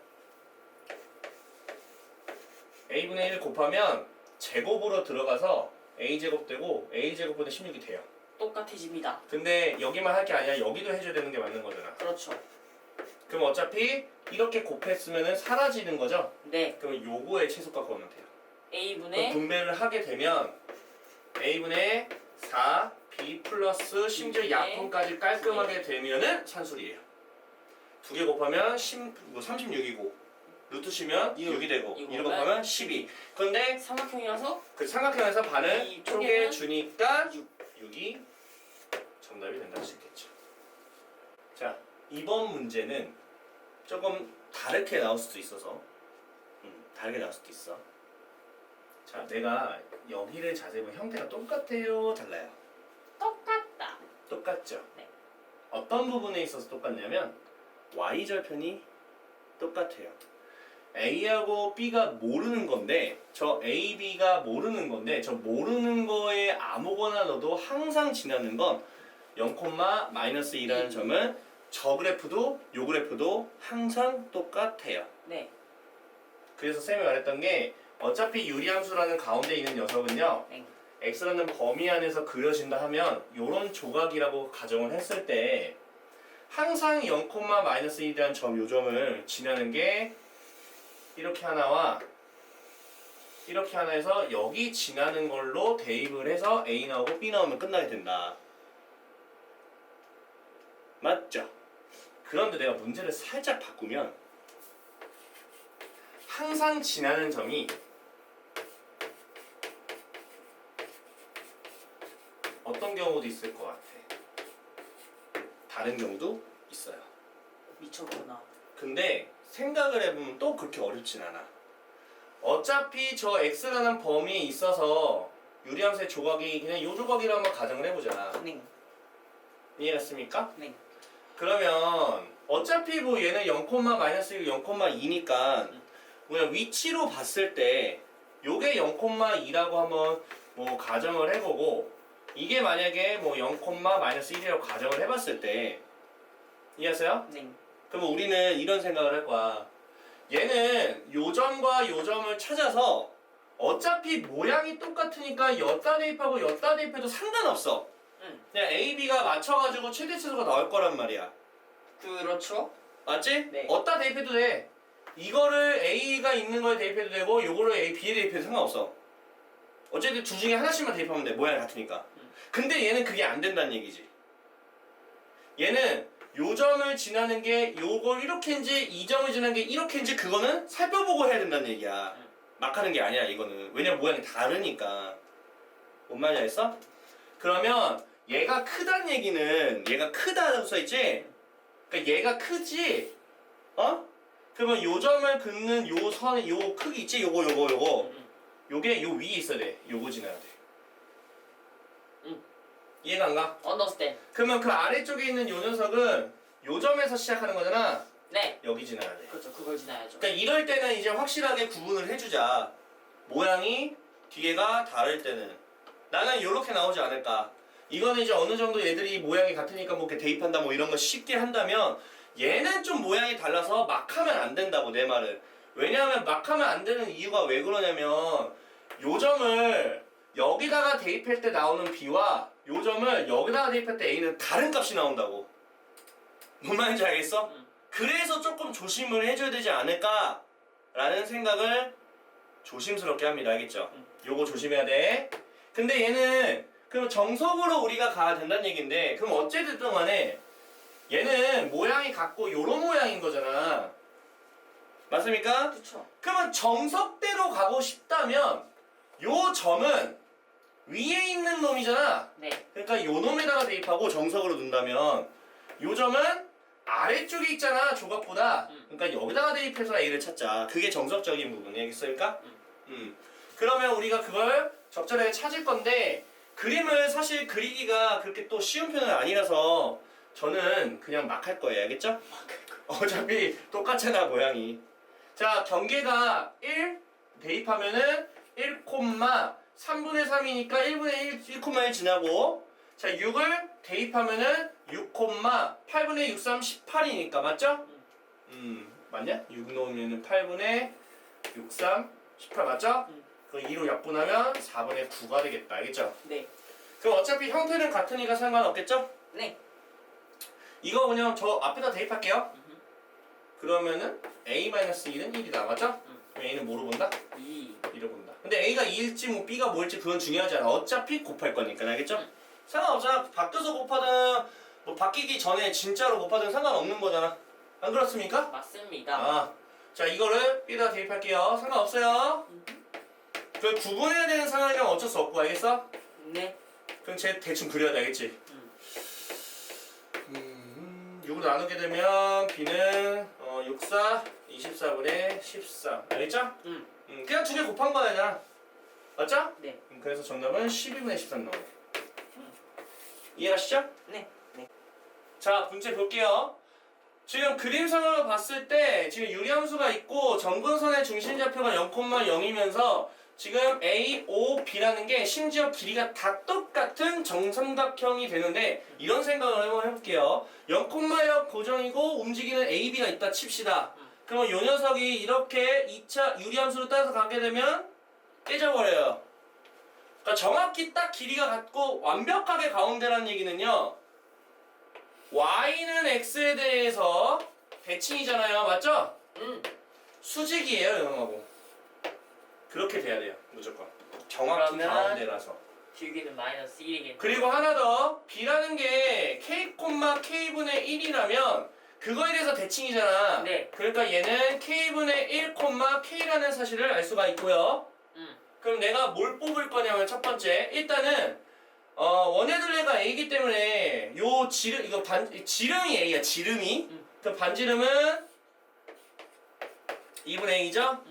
a분의 1 곱하면 제곱으로 들어가서 a제곱 되고 a제곱분의 16이 돼요. 똑같아집니다. 근데 여기만 할 게 아니라 여기도 해줘야 되는 게 맞는 거잖아. 그렇죠. 그럼 어차피 이렇게 곱했으면 사라지는 거죠? 네. 그럼 요거의 최소값 구하면 돼요. 그럼 a분의 분배를 하게 되면 a분의 4 b 플러스 심지어 네. 약분까지 깔끔하게 되면은 산술이에요. 두 개 곱하면 36이고 루트 치면 6이 되고 이거 이거 곱하면 12. 그런데 삼각형이라서 그 삼각형에서 반을 이 쪼개 쪼개면 주니까 6이 정답이 된다고 할 수 있겠죠. 자, 이번 문제는 조금 다르게 나올 수도 있어서 다르게 나올 수도 있어. 자, 내가 여기를 자세히 보면 형태가 똑같아요? 달라요? 똑같다. 똑같죠? 네. 어떤 부분에 있어서 똑같냐면 y절편이 똑같아요. A하고 B가 모르는 건데 저 A, B가 모르는 건데 저 모르는 거에 아무거나 넣어도 항상 지나는 건 0,-2라는 점은 저 그래프도 요 그래프도 항상 똑같아요. 네. 그래서 쌤이 말했던 게 어차피 유리함수라는 가운데 있는 녀석은요 네. X라는 범위 안에서 그려진다 하면 요런 조각이라고 가정을 했을 때 항상 0,-1이라는 점 요점을 지나는 게 이렇게 하나와 이렇게 하나 해서 여기 지나는 걸로 대입을 해서 A 나오고 B 나오면 끝나게 된다. 맞죠? 그런데 내가 문제를 살짝 바꾸면 항상 지나는 점이 어떤 경우도 있을 것 같아. 다른 경우도 있어요. 미쳤구나. 근데 생각을 해보면 또 그렇게 어렵진 않아. 어차피 저 X라는 범위에 있어서 유리함수의 조각이 그냥 요 조각이라 한번 가정을 해보자. 네. 이해갔습니까? 네. 그러면 어차피 뭐 얘는 0,-1, 0,2니까 그냥 위치로 봤을 때 요게 0,2라고 한번 뭐 가정을 해보고 이게 만약에 뭐 0,-1이라고 가정을 해봤을 때 이해하세요? 네. 그러면 우리는 이런 생각을 할 거야. 얘는 요 점과 요 점을 찾아서 어차피 모양이 똑같으니까 엿다 대입하고 엿다 대입해도 상관없어. 응. 그냥 A, B가 맞춰가지고 최대치수가 나올 거란 말이야. 그렇죠. 맞지? 네. 어디다 대입해도 돼. 이거를 A가 있는 거에 대입해도 되고 요거를 A, B에 대입해도 상관없어. 어쨌든 둘 중에 하나씩만 대입하면 돼. 모양이 같으니까. 근데 얘는 그게 안 된다는 얘기지. 얘는 요 점을 지나는 게 요걸 이렇게인지 이 점을 지나는 게 이렇게인지 그거는 살펴보고 해야 된다는 얘기야. 막 하는 게 아니야 이거는. 왜냐면 모양이 다르니까. 뭔 말인지 알겠어? 그러면 얘가 크다는 얘기는 얘가 크다고 써있지? 그러니까 얘가 크지? 어? 그러면 요 점을 긋는 요 선, 요 크기 있지? 요거 요게 요 위에 있어야 돼. 요거 지나야 돼. 이해가 안 가? Understand. 그러면 그 아래쪽에 있는 요 녀석은 요 점에서 시작하는 거잖아. 네. 여기 지나야 돼. 그렇죠. 그걸 지나야죠. 그러니까 이럴 때는 이제 확실하게 구분을 해주자. 모양이 뒤에가 다를 때는 나는 요렇게 나오지 않을까. 이거는 이제 어느 정도 얘들이 모양이 같으니까 뭐 이렇게 대입한다 뭐 이런 거 쉽게 한다면 얘는 좀 모양이 달라서 막 하면 안 된다고 내 말은. 왜냐하면 막 하면 안 되는 이유가 왜 그러냐면 요 점을 여기다가 대입할 때 나오는 B와 요 점을 여기다가 대입할 때 A는 다른 값이 나온다고. 뭔 말인지 알겠어? 그래서 조금 조심을 해줘야 되지 않을까 라는 생각을 조심스럽게 합니다. 알겠죠? 요거 조심해야 돼. 근데 얘는 그럼 정석으로 우리가 가야 된다는 얘기인데 그럼 어쨌든 간에 얘는 모양이 같고 요런 모양인 거잖아. 맞습니까? 그렇죠. 그러면 정석대로 가고 싶다면 요 점은 위에 있는 놈이잖아. 네. 그러니까 요 놈에다가 대입하고 정석으로 둔다면 요 점은 아래쪽에 있잖아 조각보다. 그러니까 여기다가 대입해서 A를 찾자. 그게 정석적인 부분이겠습니까? 그러면 우리가 그걸 적절하게 찾을 건데 그림을 사실 그리기가 그렇게 또 쉬운 편은 아니라서 저는 그냥 막 할 거예요. 알겠죠? 어차피 똑같잖아 모양이. 자 경계가 1 대입하면은 1,3분의 3이니까 1분의 1,1 지나고 자 6을 대입하면은 6,8분의 6, 3, 18이니까 맞죠? 맞냐? 6 넣으면은 8분의 6, 3, 18 맞죠? 그 2로 약분하면 4분의 9가 되겠다. 알겠죠? 네. 그럼 어차피 형태는 같으니까 상관없겠죠? 네. 이거 그냥 저 앞에다 대입할게요. 그러면은 A-2는 1이다. 맞죠? 그럼 A는 뭐로 본다? 2로 본다. 근데 A가 2일지 뭐 B가 뭐일지 그건 중요하지 않아. 어차피 곱할 거니까. 알겠죠? 상관없잖아. 바뀌어서 곱하든 뭐 바뀌기 전에 진짜로 곱하든 상관없는 거잖아. 안 그렇습니까? 맞습니다. 아, 자 이거를 B에다 대입할게요. 상관없어요. 그걸 구분해야 되는 상황이면 어쩔 수 없고 알겠어? 네. 그럼 쟤 대충 그려야 돼. 알겠지? 6으로 나누게 되면 B는 6, 4, 24분의 13 알겠죠? 그냥 두 개 곱한 거야. 맞죠? 네. 그래서 정답은 12분의 13 나오네. 이해하시죠? 네. 네. 자 문제 볼게요. 지금 그림상으로 봤을 때 지금 유리함수가 있고 점근선의 중심좌표가 0,0이면서 지금 A, O, B라는 게 심지어 길이가 다 똑같은 정삼각형이 되는데 이런 생각을 한번 해볼게요. 0,0 고정이고 움직이는 A, B가 있다 칩시다. 그러면 요 녀석이 이렇게 2차 유리함수로 따라서 가게 되면 깨져버려요. 그러니까 정확히 딱 길이가 같고 완벽하게 가운데라는 얘기는요. Y는 X에 대해서 대칭이잖아요. 맞죠? 수직이에요. 이놈하고. 그렇게 돼야 돼요. 무조건. 정확히 그러면 가운데라서. 길기는 마이너스 1이겠네. 그리고 하나 더. B라는 게 K, K분의 1이라면 그거에 대해서 대칭이잖아. 네. 그러니까 얘는 K분의 1, K라는 사실을 알 수가 있고요. 그럼 내가 뭘 뽑을 거냐면 첫 번째. 일단은 원해둘레가 A이기 때문에 요 지름 이거 지름이 A야. 지름이. 그 반지름은 2분의 A죠?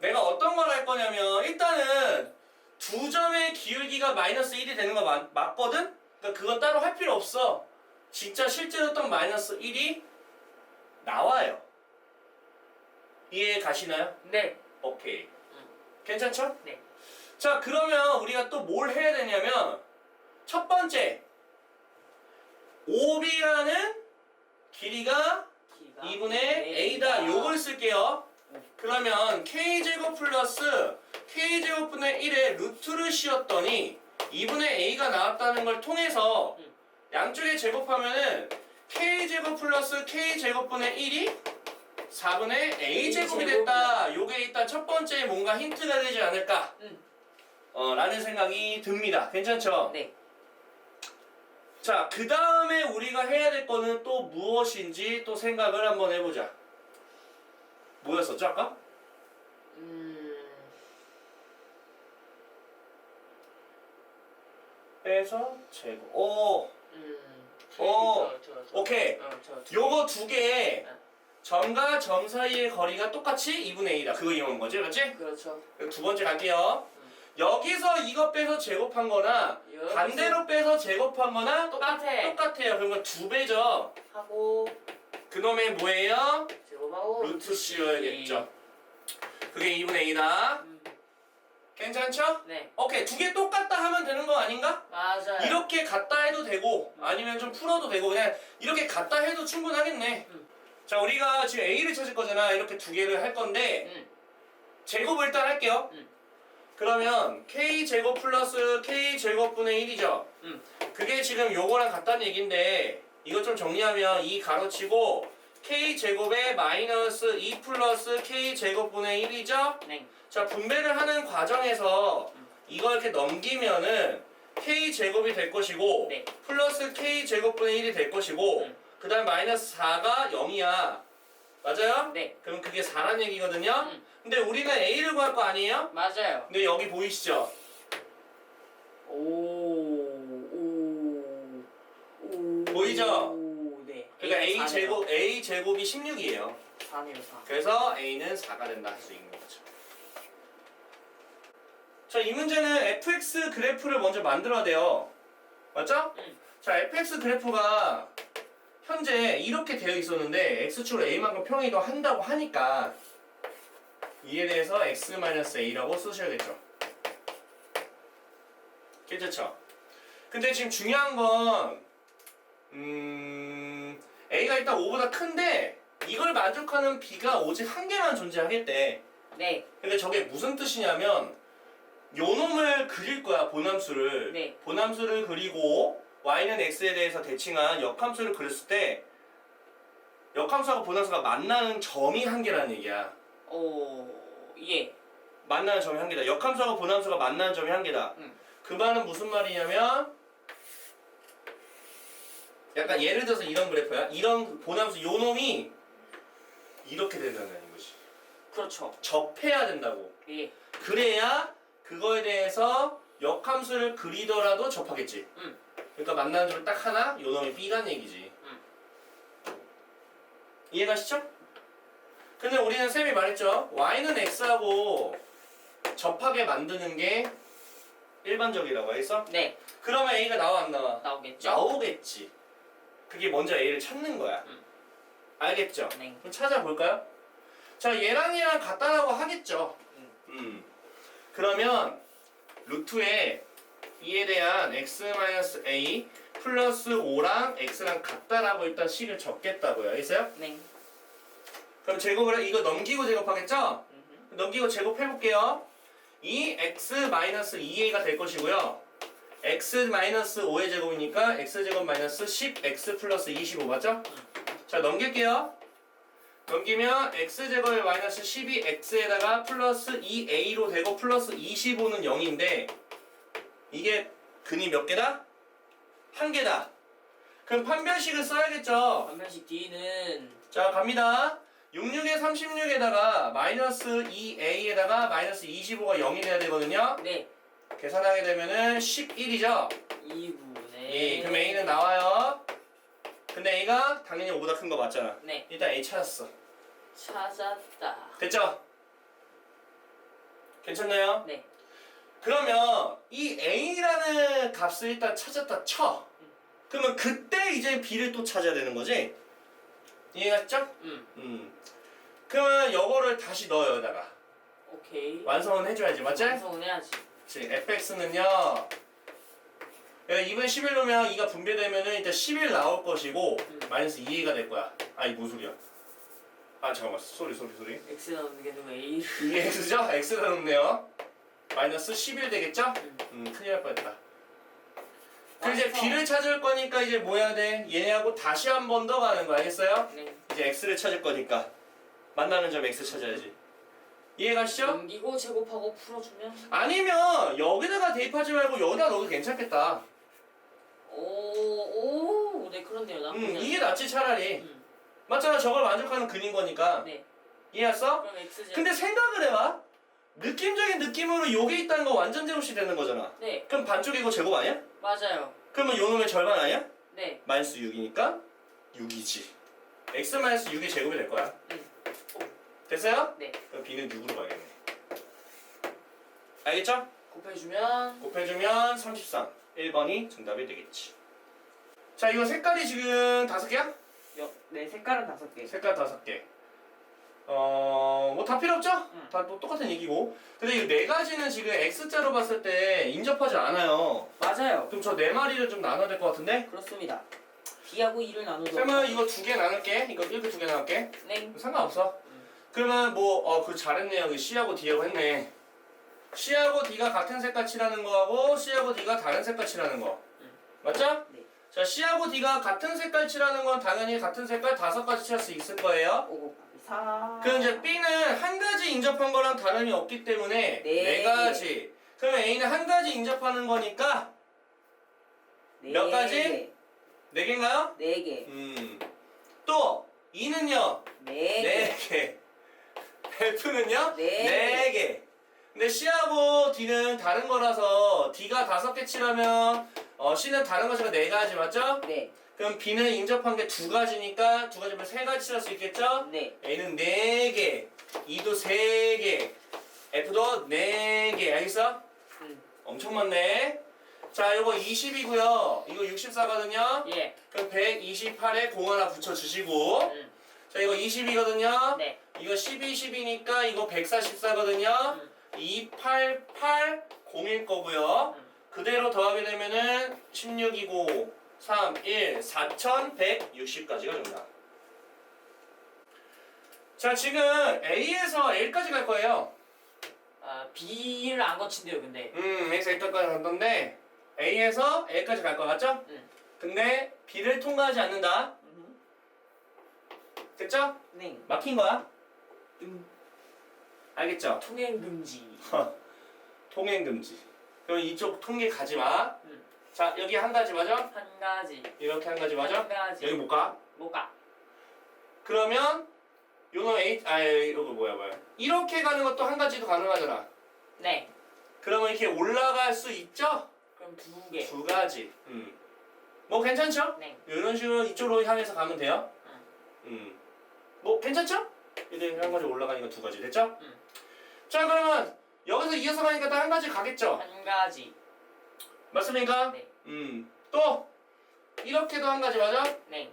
내가 어떤 걸 할 거냐면 일단은 두 점의 기울기가 마이너스 1이 되는 거 맞거든? 그러니까 그거 따로 할 필요 없어. 진짜 실제로 딱 마이너스 1이 나와요. 이해 가시나요? 네. 오케이. 괜찮죠? 네. 자, 그러면 우리가 또 뭘 해야 되냐면 첫 번째 OB라는 길이가 2분의 A다. 요걸 쓸게요. 그러면 K제곱 플러스 K제곱분의 1의 루트를 씌웠더니 2분의 A가 나왔다는 걸 통해서 양쪽에 제곱하면은 K제곱 플러스 K제곱분의 1이 4분의 A제곱이 됐다. 요게 일단 첫 번째 뭔가 힌트가 되지 않을까 라는 생각이 듭니다. 괜찮죠? 네. 자, 그 다음에 우리가 해야 될 거는 또 무엇인지 또 생각을 한번 해보자. 뭐였었죠 아까? 빼서 제곱. 오, 오케이. 요거 두 개의 점과 점 사이의 거리가 똑같이 2분의 1이다. 그거 이용한 거지, 맞지? 그렇죠. 두 번째 갈게요. 여기서 이거 빼서 제곱한 거나 반대로 빼서 제곱한 거나 똑같아요. 그러면 두 배죠. 하고 그놈의 뭐예요? 제곱하고 루트 씌워야겠죠. 그게 2분의 2다. 괜찮죠? 네. 오케이. 두 개 똑같다 하면 되는 거 아닌가? 맞아요. 이렇게 같다 해도 되고 아니면 좀 풀어도 되고 그냥 이렇게 같다 해도 충분하겠네. 자, 우리가 지금 A를 찾을 거잖아. 이렇게 두 개를 할 건데 제곱을 일단 할게요. 그러면 K제곱 플러스 K제곱분의 1이죠. 그게 지금 요거랑 같다는 얘긴데 이거 좀 정리하면 2 가로치고 K제곱에 마이너스 2 플러스 K제곱분의 1이죠. 네. 자, 분배를 하는 과정에서 이걸 이렇게 넘기면은 K제곱이 될 것이고 네. 플러스 K제곱분의 1이 될 것이고 그 다음 마이너스 4가 0이야. 맞아요? 네. 그럼 그게 4란 얘기거든요. 근데 우리는 A를 구할 거 아니에요? 맞아요. 근데 여기 보이시죠? 보이죠? 네. 그러니까 A 제곱이 16이에요. 4네요, 4. 그래서 A는 4가 된다 할 수 있는 거죠. 자, 이 문제는 fx 그래프를 먼저 만들어야 돼요. 맞죠? 자, fx 그래프가 현재 이렇게 되어 있었는데 x축으로 a만큼 평행이동 한다고 하니까 이에 대해서 x-a라고 쓰셔야겠죠. 괜찮죠? 근데 지금 중요한 건 a가 일단 5보다 큰데 이걸 만족하는 b가 오직 한 개만 존재하겠대. 네. 근데 저게 무슨 뜻이냐면 요놈을 그릴 거야, 보남수를. 네. 보남수를 그리고 y는 x에 대해서 대칭한 역함수를 그렸을 때 역함수하고 보남수가 만나는 점이 한 개라는 얘기야. 예. 만나는 점이 한 개다. 역함수하고 보남수가 만나는 점이 한 개다. 그 말은 무슨 말이냐면 약간 예를 들어서 이런 그래프야. 이런 보남수 요놈이 이렇게 된다는 것이. 그렇죠. 접해야 된다고. 예. 그래야 그거에 대해서 역함수를 그리더라도 접하겠지. 그러니까 만나는 점이 딱 하나, 요놈이 B란 얘기지. 이해가시죠? 근데 우리는 쌤이 말했죠. Y는 X하고 접하게 만드는 게 일반적이라고 했어? 네. 그러면 A가 나와 안 나와? 나오겠죠. 나오겠지. 그게 먼저 A를 찾는 거야. 알겠죠? 네. 그럼 찾아볼까요? 자, 얘랑 같다라고 하겠죠. 그러면 루트에 2에 대한 x-a 플러스 5랑 x랑 같다라고 일단 식을 적겠다고요. 알겠어요? 네. 그럼 제곱을 이거 넘기고 제곱하겠죠? 넘기고 제곱해볼게요. 이 x-2a가 될 것이고요. x-5의 제곱이니까 x제곱 마이너스 10x 플러스 25 맞죠? 자, 넘길게요. 넘기면 x제곱에 마이너스 12 x에다가 플러스 2a로 되고 플러스 25는 0인데 이게 근이 몇 개다? 한 개다. 그럼 판별식을 써야겠죠. 반면식 D는 자, 갑니다. 66에 36에다가 마이너스 2a에다가 마이너스 25가 0이 돼야 되거든요. 네. 계산하게 되면은 11이죠. 2분의 예, 그럼 a는 나와요. 근데 a가 당연히 5보다 큰 거 맞잖아. 네. 일단 a 찾았어. 찾았다. 됐죠? 괜찮나요? 네. 그러면 이 a라는 값을 일단 찾았다 쳐. 그러면 그때 이제 b를 또 찾아야 되는 거지? 이해갔죠? 그러면 요거를 다시 넣어요 여기다가. 오케이. 완성은 해줘야지 맞지? 완성은 해야지. 그치. fx는요 여기 2분의 11 넣으면 2가 분배되면은 일단 11 나올 것이고 마이너스 2a가 될 거야. 아이 무슨 소리야. 아 잠깐만 소리 x 나오는 게 좀 a. 이게 x죠? x가 넣네요. 마이너스 11 되겠죠? 큰일 날 뻔했다. 그럼 이제 완성. b를 찾을 거니까 이제 뭐 해야 돼? 얘네하고 다시 한 번 더 가는 거 알겠어요? 네. 이제 x를 찾을 거니까 만나는 점 x 찾아야지. 이해가시죠? 넘기고 제곱하고 풀어주면. 아니면 여기다가 대입하지 말고 여기다 넣어도 괜찮겠다. 네 그렇네요. 나쁘지 이게 않네. 낫지 차라리. 음. 맞잖아 저걸 만족하는 근인 거니까. 네. 이해했어? 그럼 x 제곱. 근데 생각을 해봐. 느낌적인 느낌으로 요게 있다는 거 완전 제곱이 되는 거잖아. 네 그럼 반쪽에 이거 제곱 아니야? 맞아요. 그러면 요 놈의 절반 아니야? 네. 마이너스 6이니까 6이지. x 마이너스 6의 제곱이 될 거야. 됐어요? 네. 그럼 b는 6으로 가겠네. 알겠죠? 곱해주면 곱해주면 33. 1번이 정답이 되겠지. 자 이거 색깔이 지금 5개야? 네 색깔은 5개. 색깔 5개. 뭐 다 필요 없죠? 다 또 똑같은 얘기고. 근데 이 네 가지는 지금 X자로 봤을 때 인접하지 않아요. 맞아요. 그럼 저 네 마리를 좀 나눠야 될 것 같은데? 그렇습니다. B하고 2를 나누도록. 그러면 이거 2개 나눌게. 이거 이렇게 2개 나눌게. 네. 상관없어. 그러면 뭐, 그 잘했네요. 여기 C하고 D하고 했네. C하고 D가 같은 색깔 칠하는 거하고 C하고 D가 다른 색깔 칠하는 거. 맞죠? 네. 자, C하고 D가 같은 색깔 칠하는 건 당연히 같은 색깔 5가지 칠할 수 있을 거예요. 5 곱하기 4. 그럼 이제 B는 한 가지 인접한 거랑 다름이 없기 때문에 네. 네 가지. 그러면 A는 한 가지 인접하는 거니까 몇 가지? 네 개인가요? 4개. 또 2는요? 4개. 네 개. F는요? 네. 네 개. 근데 C하고 D는 다른 거라서 D가 5개 칠하면 C는 다른 것이가 4가지 맞죠? 네. 그럼 B는 인접한 게 2가지니까 2가지면 3가지 칠할 수 있겠죠? 네. A는 4개, E도 3개, F도 4개. 알겠어? 엄청 많네. 자, 이거 20이고요. 이거 64거든요. 예. 그럼 128에 0 하나 붙여주시고. 자, 이거 20이거든요. 네. 이거 12, 10이니까 이거 144거든요. 28801 거고요. 그대로 더하게 되면은 16이고 3, 1, 4160까지가 정답. 자, 지금 A에서 L까지 갈 거예요. B를 안 거친대요, 근데. A에서 L까지 갈 건데 A에서 L까지 갈 거 같죠? 근데 B를 통과하지 않는다. 됐죠? 네. 막힌 거야. 알겠죠? 통행 금지. 통행 금지. 그럼 이쪽 통계 가지 마. 음. 자, 여기 한 가지 맞아? 한 가지. 이렇게 한 가지 맞아? 한 가지. 여기 못 가? 못 가. 그러면 요놈 A 이거 뭐야. 이렇게 가는 것도 한 가지도 가능하잖아. 네. 그러면 이렇게 올라갈 수 있죠? 그럼 2개. 2가지. 뭐 괜찮죠? 네. 이런 식으로 이쪽으로 향해서 가면 돼요. 뭐 괜찮죠? 이제 한 가지 올라가니까 2가지 됐죠? 자, 그러면 여기서 이어서 가니까 또 한 가지 가겠죠? 한 가지. 맞습니까? 네. 또 이렇게도 한 가지 맞아? 네.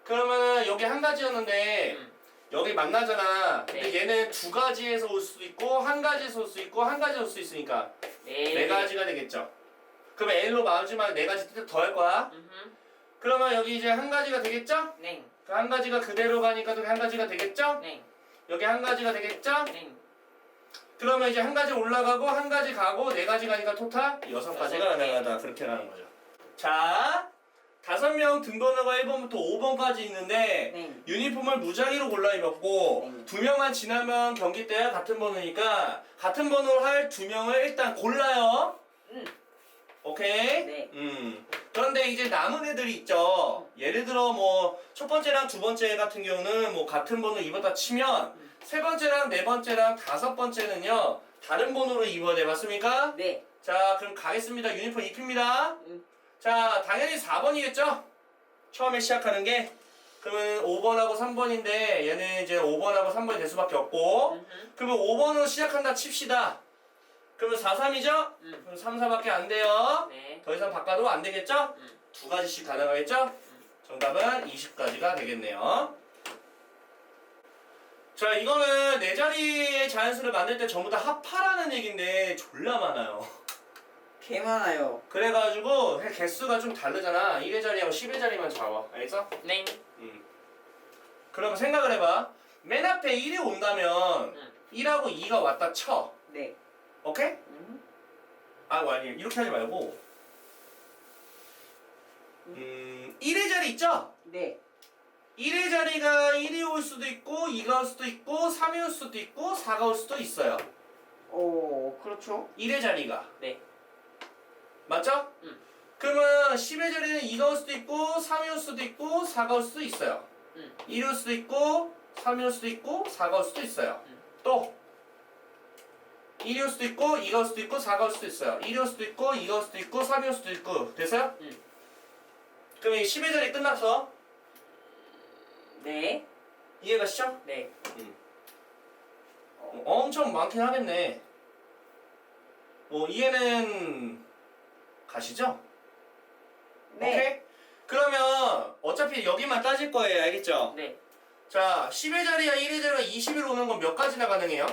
그러면은 여기 한 가지였는데 여기 만나잖아. 근데 네. 얘는 2가지에서 올 수도 있고 한 가지에서 올 수 있고 한 가지에서 올 수 있으니까 네 가지가 되겠죠. 그러면 L로 마지막에 4가지 더할 거야. 그러면 여기 이제 한 가지가 되겠죠? 네. 그 한 가지가 그대로 가니까 또 한 가지가 되겠죠? 네. 여기 한 가지가 되겠죠? 네. 그러면 이제 한 가지 올라가고 한 가지 가고 4가지 가니까 토탈 6가지가 여섯 개. 가능하다. 그렇게 가는 거죠. 자, 5명 등번호가 1번부터 5번까지 있는데 네. 유니폼을 무작위로 골라 입었고 네. 2명만 지나면 경기 때와 같은 번호니까 같은 번호로 할 2명을 일단 골라요. 오케이? 네. 그런데 이제 남은 애들이 있죠. 예를 들어 뭐 첫 번째랑 두 번째 같은 경우는 뭐 같은 번호 입었다 치면 세 번째랑 네 번째랑 다섯 번째는요 다른 번호로 입어야 돼. 맞습니까? 네. 자, 그럼 가겠습니다. 유니폼 입힙니다. 자, 당연히 4번이겠죠? 처음에 시작하는 게. 그러면 5번하고 3번인데 얘는 이제 5번하고 3번이 될 수밖에 없고. 그러면 5번으로 시작한다 칩시다. 그러면 4, 3이죠? 그럼 3, 4밖에 안 돼요. 네. 더 이상 바꿔도 안 되겠죠? 음. 두 가지씩 가능하겠죠? 정답은 20가지가 되겠네요. 자, 이거는 네 자리의 자연수를 만들 때 전부 다 합하라는 얘기인데 졸라 많아요. 개 많아요. 그래가지고 개수가 좀 다르잖아. 1의 자리하고 10의 자리만 잡아. 알겠어? 네. 그러면 생각을 해봐. 맨 앞에 1이 온다면 1하고 2가 왔다 쳐. 네. 오케이? 음. 아니 이렇게 하지 말고 1의 자리 있죠? 네. 1의 자리가 1이 올 수도 있고 2가 올 수도 있고 3이 올 수도 있고 4가 올 수도 있어요. 그렇죠. 1의 자리가. 네. 맞죠? 그러면 10의 자리는 2가 올 수도 있고 3이 올 수도 있고 4가 올 수도 있어요. 1이 올 수도 있고 3이 올 수도 있고 4가 올 수도 있어요. 또 1이 올 수도 있고 2가 올 수도 있고 4가 올 수도 있어요. 1이 올 수도 있고 2가 올 수도 있고 3이 올 수도 있고. 됐어요? 그럼 이 10의 자리 끝났어. 네. 이해가시죠? 네. 엄청 많긴 하겠네. 이해는 가시죠? 네. 오케이? 그러면 어차피 여기만 따질 거예요. 알겠죠? 네. 자, 10의 자리야 1의 자리가 20일 오는 건 몇 가지나 가능해요?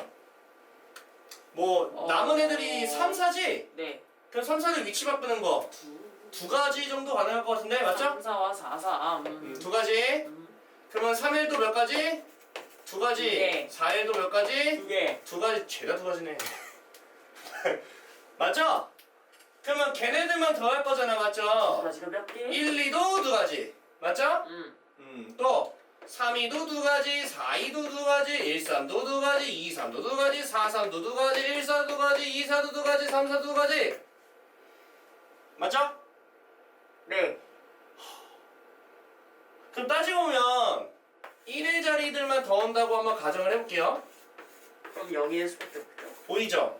남은 애들이 3, 4지? 네. 그럼 3, 4를 위치 바꾸는 거 두 가지 정도 가능할 것 같은데 맞죠? 3사와 4, 두 가지. 그러면 3일도 몇 가지? 두 가지. 두 개. 4일도 몇 가지? 2개. 두 가지. 죄다 두 가지네. 맞죠? 그러면 걔네들만 더 할 거잖아. 맞죠? 가지가 몇 개? 1, 2도 두 가지. 맞죠? 음. 또 3, 2도 두 가지, 4, 2도 두 가지, 1, 3도 두 가지, 2, 3도 두 가지, 4, 3도 두 가지, 1, 4도 두 가지, 2, 4도 두 가지, 3, 4도 두 가지. 맞죠? 네. 그럼 따지고 보면 1의 자리들만 더 온다고 한번 가정을 해볼게요. 그럼 여기에 수밖에 없죠. 보이죠?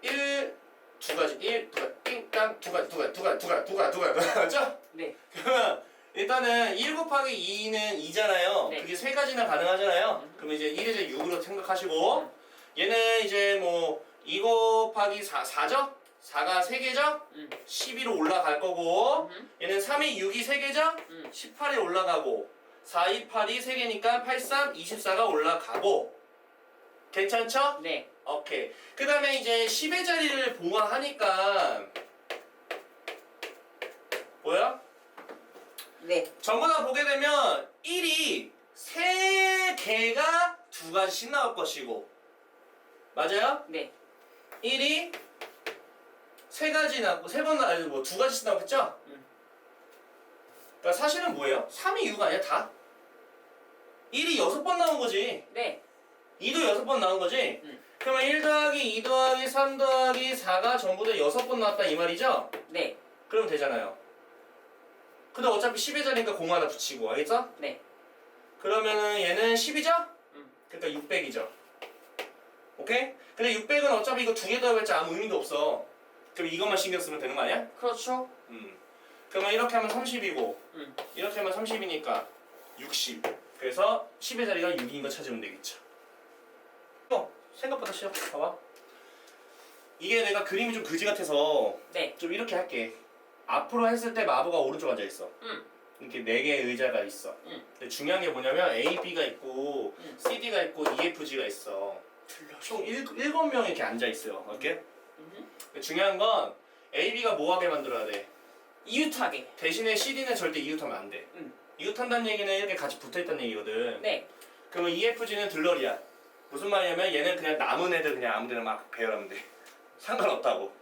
1, 두 가지, 1, 두 가지, 띵땅, 두 가지, 맞죠? 네. 그러면 일단은 1 곱하기 2는 2잖아요. 네. 그게 세 가지나 가능하잖아요. 그러면 이제 1의 자리 6으로 생각하시고 얘는 이제 뭐 2 곱하기 4죠? 4가 3개죠? 11로 올라갈 거고 얘는 3이 6이 3개죠? 18에 올라가고 4, 2, 8이 3개니까 8, 3, 24가 올라가고 괜찮죠? 네. 오케이. 그 다음에 이제 10의 자리를 봉합하니까 뭐야? 네. 전부 다 보게 되면 1이 3개가 두 가지씩 나올 것이고 맞아요? 네. 1이 세 가지 나고 아니 뭐 두 가지씩 나오겠죠? 그러니까 사실은 뭐예요? 3이 6 아니야 다? 1이 6번 나온 거지. 네. 2도 6번 나온 거지. 그러면 1 더하기 2 더하기 3 더하기 4가 전부 다 6번 나왔다 이 말이죠? 네. 그러면 되잖아요. 근데 어차피 10의 자리니까 공 하나 붙이고 알겠어? 네. 그러면은 얘는 10이죠? 그러니까 600이죠. 오케이? 근데 600은 어차피 이거 두 개 더해봤자 아무 의미도 없어. 그럼 이것만 신경 쓰면 되는 거 아니야? 그렇죠. 그러면 이렇게 하면 30이고 이렇게 하면 30이니까 60. 그래서 10의 자리가 6인 거 찾으면 되겠죠. 생각보다 쉬워. 봐봐. 이게 내가 그림이 좀 그지 같아서 네. 좀 이렇게 할게. 앞으로 했을 때 마부가 오른쪽 앉아 있어. 이렇게 4개의 의자가 있어. 근데 중요한 게 뭐냐면 A, B가 있고 C, D가 있고 E, F, G가 있어. 총 7명 이렇게 앉아 있어요. 이렇게. 중요한 건 A, B가 뭐하게 만들어야 돼? 이웃하게. 대신에 C, D는 절대 이웃하면 안 돼. 이웃한다는 얘기는 이렇게 같이 붙어있다는 얘기거든. 네. 그러면 E, F, G는 들러리야. 무슨 말이냐면 얘는 그냥 남은 애들 그냥 아무데나 막 배열하면 돼. 상관없다고.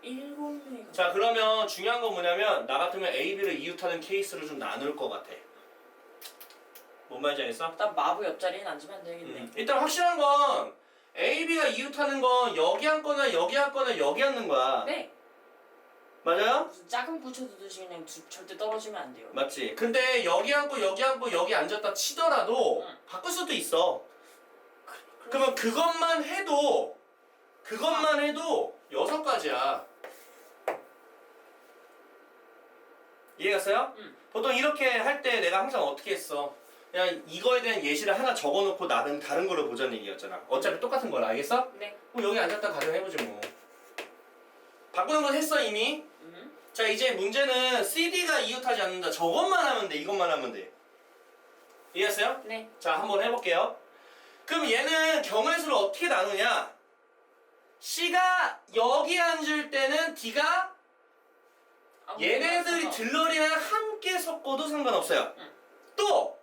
7명이. 자 그러면 중요한 건 뭐냐면 나 같으면 A, B를 이웃하는 케이스를 좀 나눌 것 같아. 뭔 말인지 알겠어? 일단 마부 옆자리에 앉으면 안 되겠네. 일단 확실한 건 A, B가 이웃하는 건 여기 앉거나 여기 앉거나 여기 앉는 거야. 네. 맞아요? 무슨 작은 붙여두듯이 그냥 절대 떨어지면 안 돼요. 맞지. 근데 여기 앉고 여기 앉고 여기 앉았다 치더라도 바꿀 수도 있어. 그러면 그것만 해도 6가지야. 이해갔어요? 보통 이렇게 할 때 내가 항상 어떻게 했어? 그냥 이거에 대한 예시를 하나 적어놓고 나는 다른 거를 보자는 얘기였잖아. 어차피 똑같은 걸 알겠어? 네. 그럼 여기 앉았다 가정해보지 뭐. 바꾸는 건 했어 이미. 자 이제 문제는 CD가 이웃하지 않는다. 저것만 하면 돼. 이것만 하면 돼. 이해했어요? 네. 자 한번 해볼게요. 그럼 얘는 경우의 수를 어떻게 나누냐? C가 여기 앉을 때는 D가 얘네들이 들러리랑 함께 섞어도 상관없어요. 응. 또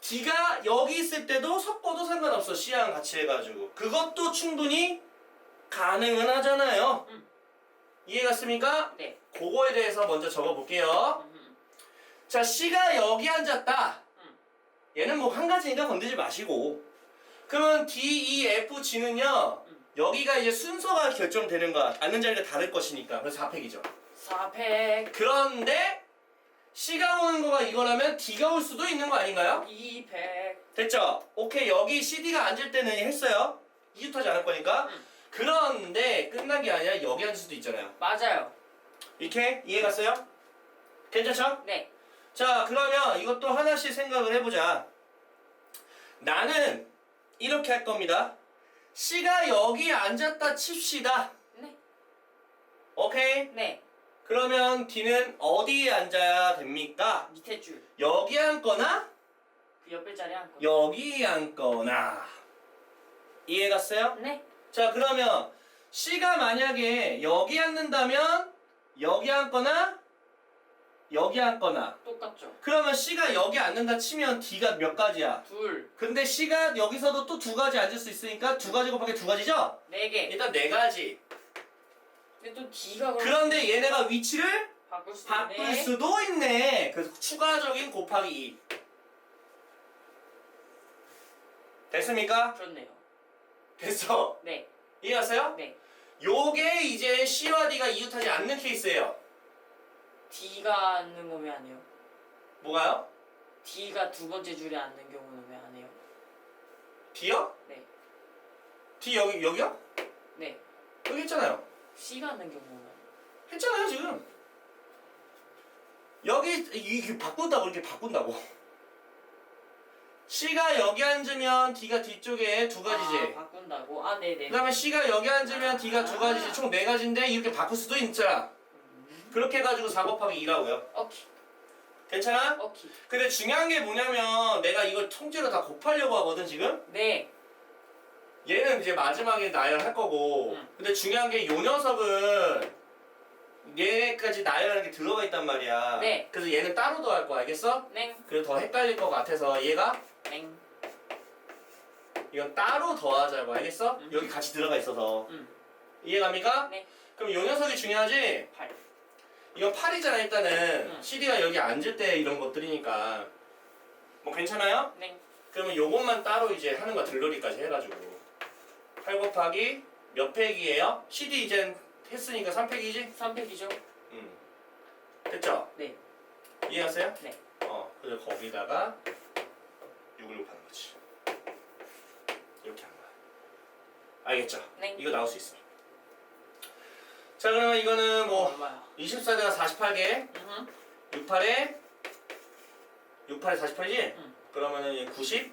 D가 여기 있을 때도 섞어도 상관없어. C랑 같이 해가지고 그것도 충분히 가능은 하잖아요. 응. 이해갔습니까? 네. 그거에 대해서 먼저 적어볼게요. 자 C가 여기 앉았다. 얘는 뭐 한 가지니까 건드지 마시고. 그러면 D, E, F, G는요 여기가 이제 순서가 결정되는 거야. 앉는 자리가 다를 것이니까. 그래서 4팩이죠. 4팩, 그런데 C가 오는 거가 이거라면 D가 올 수도 있는 거 아닌가요? 2팩. 됐죠? 오케이 여기 CD가 앉을 때는 했어요. 이웃하지 않을 거니까. 응. 그런데 끝난 게 아니라 여기 앉을 수도 있잖아요. 맞아요. 이렇게 이해갔어요? 괜찮죠? 네. 자 그러면 이것도 하나씩 생각을 해보자. 나는 이렇게 할 겁니다. C가 여기 앉았다 칩시다. 네. 오케이? 네. 그러면 D는 어디에 앉아야 됩니까? 밑에 줄. 여기 앉거나 그 옆에 자리에 앉고. 여기 앉거나. 이해갔어요? 네. 자 그러면 C가 만약에 여기 앉는다면 여기 앉거나 여기 앉거나. 똑같죠. 그러면 C가 여기 앉는다 치면 D가 몇 가지야? 둘. 근데 C가 여기서도 또 두 가지 앉을 수 있으니까 두 가지 곱하기 두 가지죠? 4개. 일단 네 가지. 근데 또 D가 그럼 그런데 얘네가 위치를 바꿀 수 바꿀 있네. 수도 있네. 그래서 추가적인 곱하기 2. 됐습니까? 그렇네요. 됐어. 네. 이해하세요? 네. 요게 이제 C와 D가 이웃하지 않는 케이스예요. D가 앉는 거 왜 안 해요? 뭐가요? D가 두 번째 줄에 앉는 경우는 왜 안 해요? D요? 네. D 여기요? 네. 여기 했잖아요. C가 앉는 경우는 했잖아요 지금. 여기 이게 바꾼다고 이렇게 바꾼다고. C가 여기 앉으면 D가 뒤쪽에 두 가지지. 아, 바꾼다고? 아, 네네. 그 다음에 C가 여기 앉으면 D가 두 가지지. 총 네 가지인데 이렇게 바꿀 수도 있잖아. 그렇게 해가지고 4 곱하기 2라고요. 오케이. 괜찮아? 오케이. 근데 중요한 게 뭐냐면 내가 이걸 통째로 다 곱하려고 하거든 지금. 네. 얘는 이제 마지막에 나열할 거고. 응. 근데 중요한 게 요 녀석은 얘까지 나열하는 게 들어가 있단 말이야. 네. 그래서 얘는 따로 더할 거야. 알겠어? 넹. 그래서 더 헷갈릴 것 같아서 얘가 넹. 이건 따로 더하자고. 알겠어? 응. 여기 같이 들어가 있어서. 응. 이해갑니까? 네. 그럼 요 녀석이 중요하지? 8. 이건 8이잖아 일단은. 응. CD가 여기 앉을 때 이런 것들이니까. 뭐 괜찮아요? 넹. 그러면 요것만 따로 이제 하는 거야. 들러리까지 해가지고. 8 곱하기 몇 팩이에요? CD 이젠 했으니까 3팩이지? 3팩이죠? 됐죠? 네. 이해하세요? 네. 그래서 거기다가 6을 곱하는 거지. 이렇게 하는 거야. 알겠죠? 네. 이거 나올 수 있어. 자 그러면 이거는 뭐 얼마야? 24대가 48개, 응. 68에 48이 48이지? 응. 그러면은 96,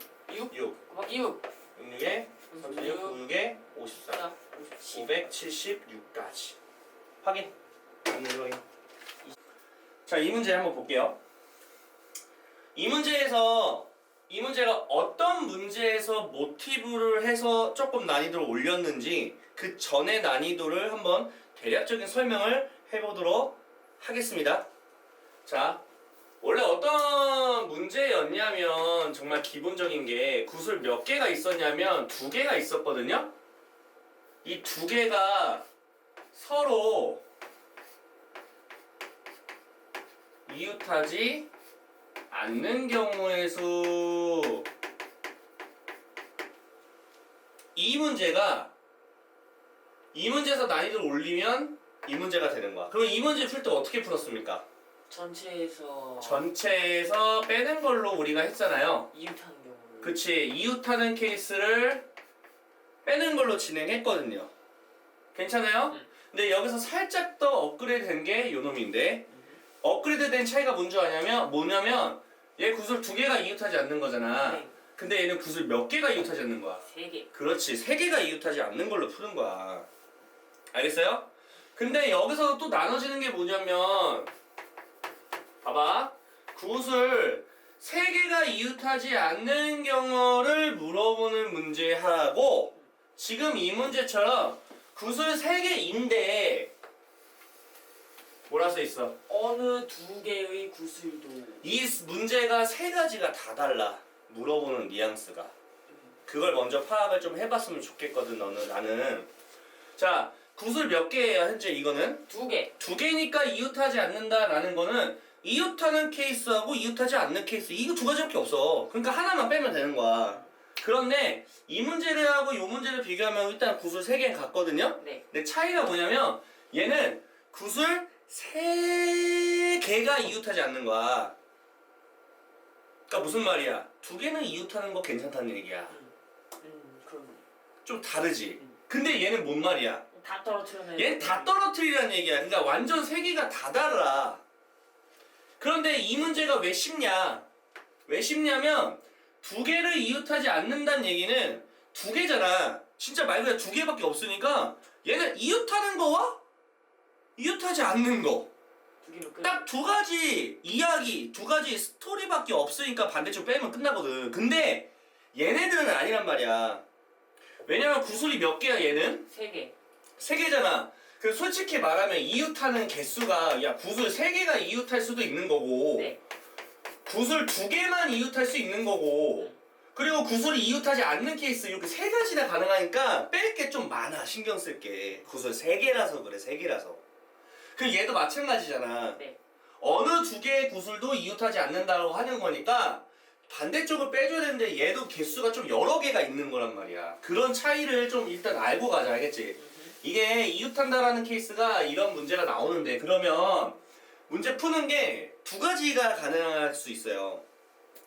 6. 곱하기 6. 66에 36, 96에 54, 57. 576까지. 확인. 확인. 자, 이 문제 한번 볼게요. 이 문제에서 이 문제가 어떤 문제에서 모티브를 해서 조금 난이도를 올렸는지 그 전의 난이도를 한번 대략적인 설명을 해보도록 하겠습니다. 자, 원래 어떤 문제였냐면 정말 기본적인 게 구슬 몇 개가 있었냐면 2개가 있었거든요. 이 2개가 서로 이웃하지 않는 경우의 수. 이 문제에서 난이도를 올리면 이 문제가 되는 거야. 그럼 이 문제 풀 때 어떻게 풀었습니까? 전체에서 빼는 걸로 우리가 했잖아요. 이웃하는 경우를. 그치. 이웃하는 케이스를 빼는 걸로 진행했거든요. 괜찮아요? 응. 근데 여기서 살짝 더 업그레이드 된 게 요놈인데 업그레이드 된 차이가 뭐냐면 얘 구슬 2개가 이웃하지 않는 거잖아. 네. 근데 얘는 구슬 몇 개가 이웃하지 않는 거야? 3개. 그렇지. 3개가 이웃하지 않는 걸로 푸는 거야. 알겠어요? 근데 여기서 또 나눠지는 게 뭐냐면 봐봐. 구슬 3개가 이웃하지 않는 경우를 물어보는 문제하고 지금 이 문제처럼 구슬 3개인데 뭐라 써 있어? 어느 2개의 구슬도. 이 문제가 3가지가 다 달라. 물어보는 뉘앙스가. 그걸 먼저 파악을 좀 해봤으면 좋겠거든 나는. 자, 구슬 몇 개예요 현재 이거는? 2개. 2개니까 이웃하지 않는다라는 거는 이웃하는 케이스하고 이웃하지 않는 케이스 이거 2가지밖에 없어. 그러니까 하나만 빼면 되는 거야. 그런데 이 문제를 하고 이 문제를 비교하면 일단 구슬 3개는 같거든요. 네. 근데 차이가 뭐냐면 얘는 구슬 3개가 이웃하지 않는 거야. 그러니까 무슨 말이야? 2개는 이웃하는 거 괜찮다는 얘기야. 그럼 좀 다르지. 근데 얘는 뭔 말이야? 다 떨어뜨려놔요. 얘는 다 떨어뜨리라는 얘기야. 그러니까 완전 3개가 다 달라. 그런데 이 문제가 왜 쉽냐? 왜 쉽냐면 2개를 이웃하지 않는다는 얘기는 2개잖아. 진짜 말 그대로 2개밖에 없으니까 얘는 이웃하는 거와 이웃하지 않는 거. 2개로 끝. 딱 2가지 이야기, 2가지 스토리밖에 없으니까 반대쪽 빼면 끝나거든. 근데 얘네들은 아니란 말이야. 왜냐면 구슬이 몇 개야 얘는? 3개. 3개잖아. 그 솔직히 말하면 이웃하는 개수가 야 구슬 3개가 이웃할 수도 있는 거고 네. 구슬 2개만 이웃할 수 있는 거고 그리고 구슬이 이웃하지 않는 케이스 이렇게 3가지나 가능하니까 뺄 게 좀 많아. 신경 쓸 게. 구슬 3개라서 그래. 3개라서. 그 얘도 마찬가지잖아. 네. 어느 2개의 구슬도 이웃하지 않는다고 하는 거니까 반대쪽을 빼줘야 되는데 얘도 개수가 좀 여러 개가 있는 거란 말이야. 그런 차이를 좀 일단 알고 가자. 알겠지? 이게 이웃한다라는 케이스가 이런 문제가 나오는데 그러면 문제 푸는 게 2가지가 가능할 수 있어요.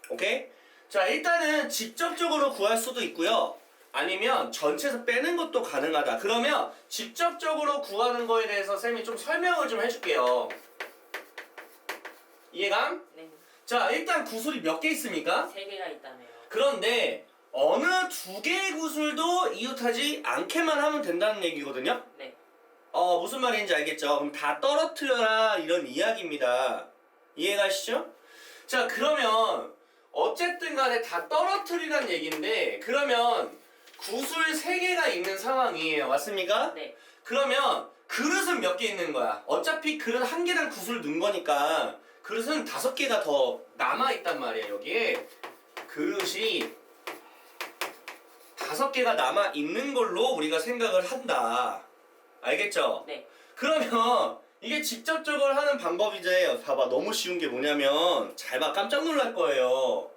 오케이? 자, 일단은 직접적으로 구할 수도 있고요. 아니면 전체에서 빼는 것도 가능하다. 그러면 직접적으로 구하는 거에 대해서 쌤이 좀 설명을 좀 해줄게요. 이해감? 네. 자, 일단 구슬이 몇 개 있습니까? 3개가 있다네요. 그런데 어느 2개의 구슬도 이웃하지 않게만 하면 된다는 얘기거든요. 네. 무슨 말인지 알겠죠? 그럼 다 떨어뜨려라 이런 이야기입니다. 이해가시죠? 자, 그러면 어쨌든 간에 다 떨어뜨리란 얘기인데 그러면 구슬 3개가 있는 상황이에요. 맞습니까? 네. 그러면 그릇은 몇 개 있는 거야? 어차피 그릇 1개당 구슬 넣은 거니까 그릇은 5개가 더 남아있단 말이야. 여기에 그릇이 5개가 남아있는 걸로 우리가 생각을 한다. 알겠죠? 네. 그러면 이게 직접적으로 하는 방법이지. 봐봐, 너무 쉬운 게 뭐냐면 잘 봐, 깜짝 놀랄 거예요.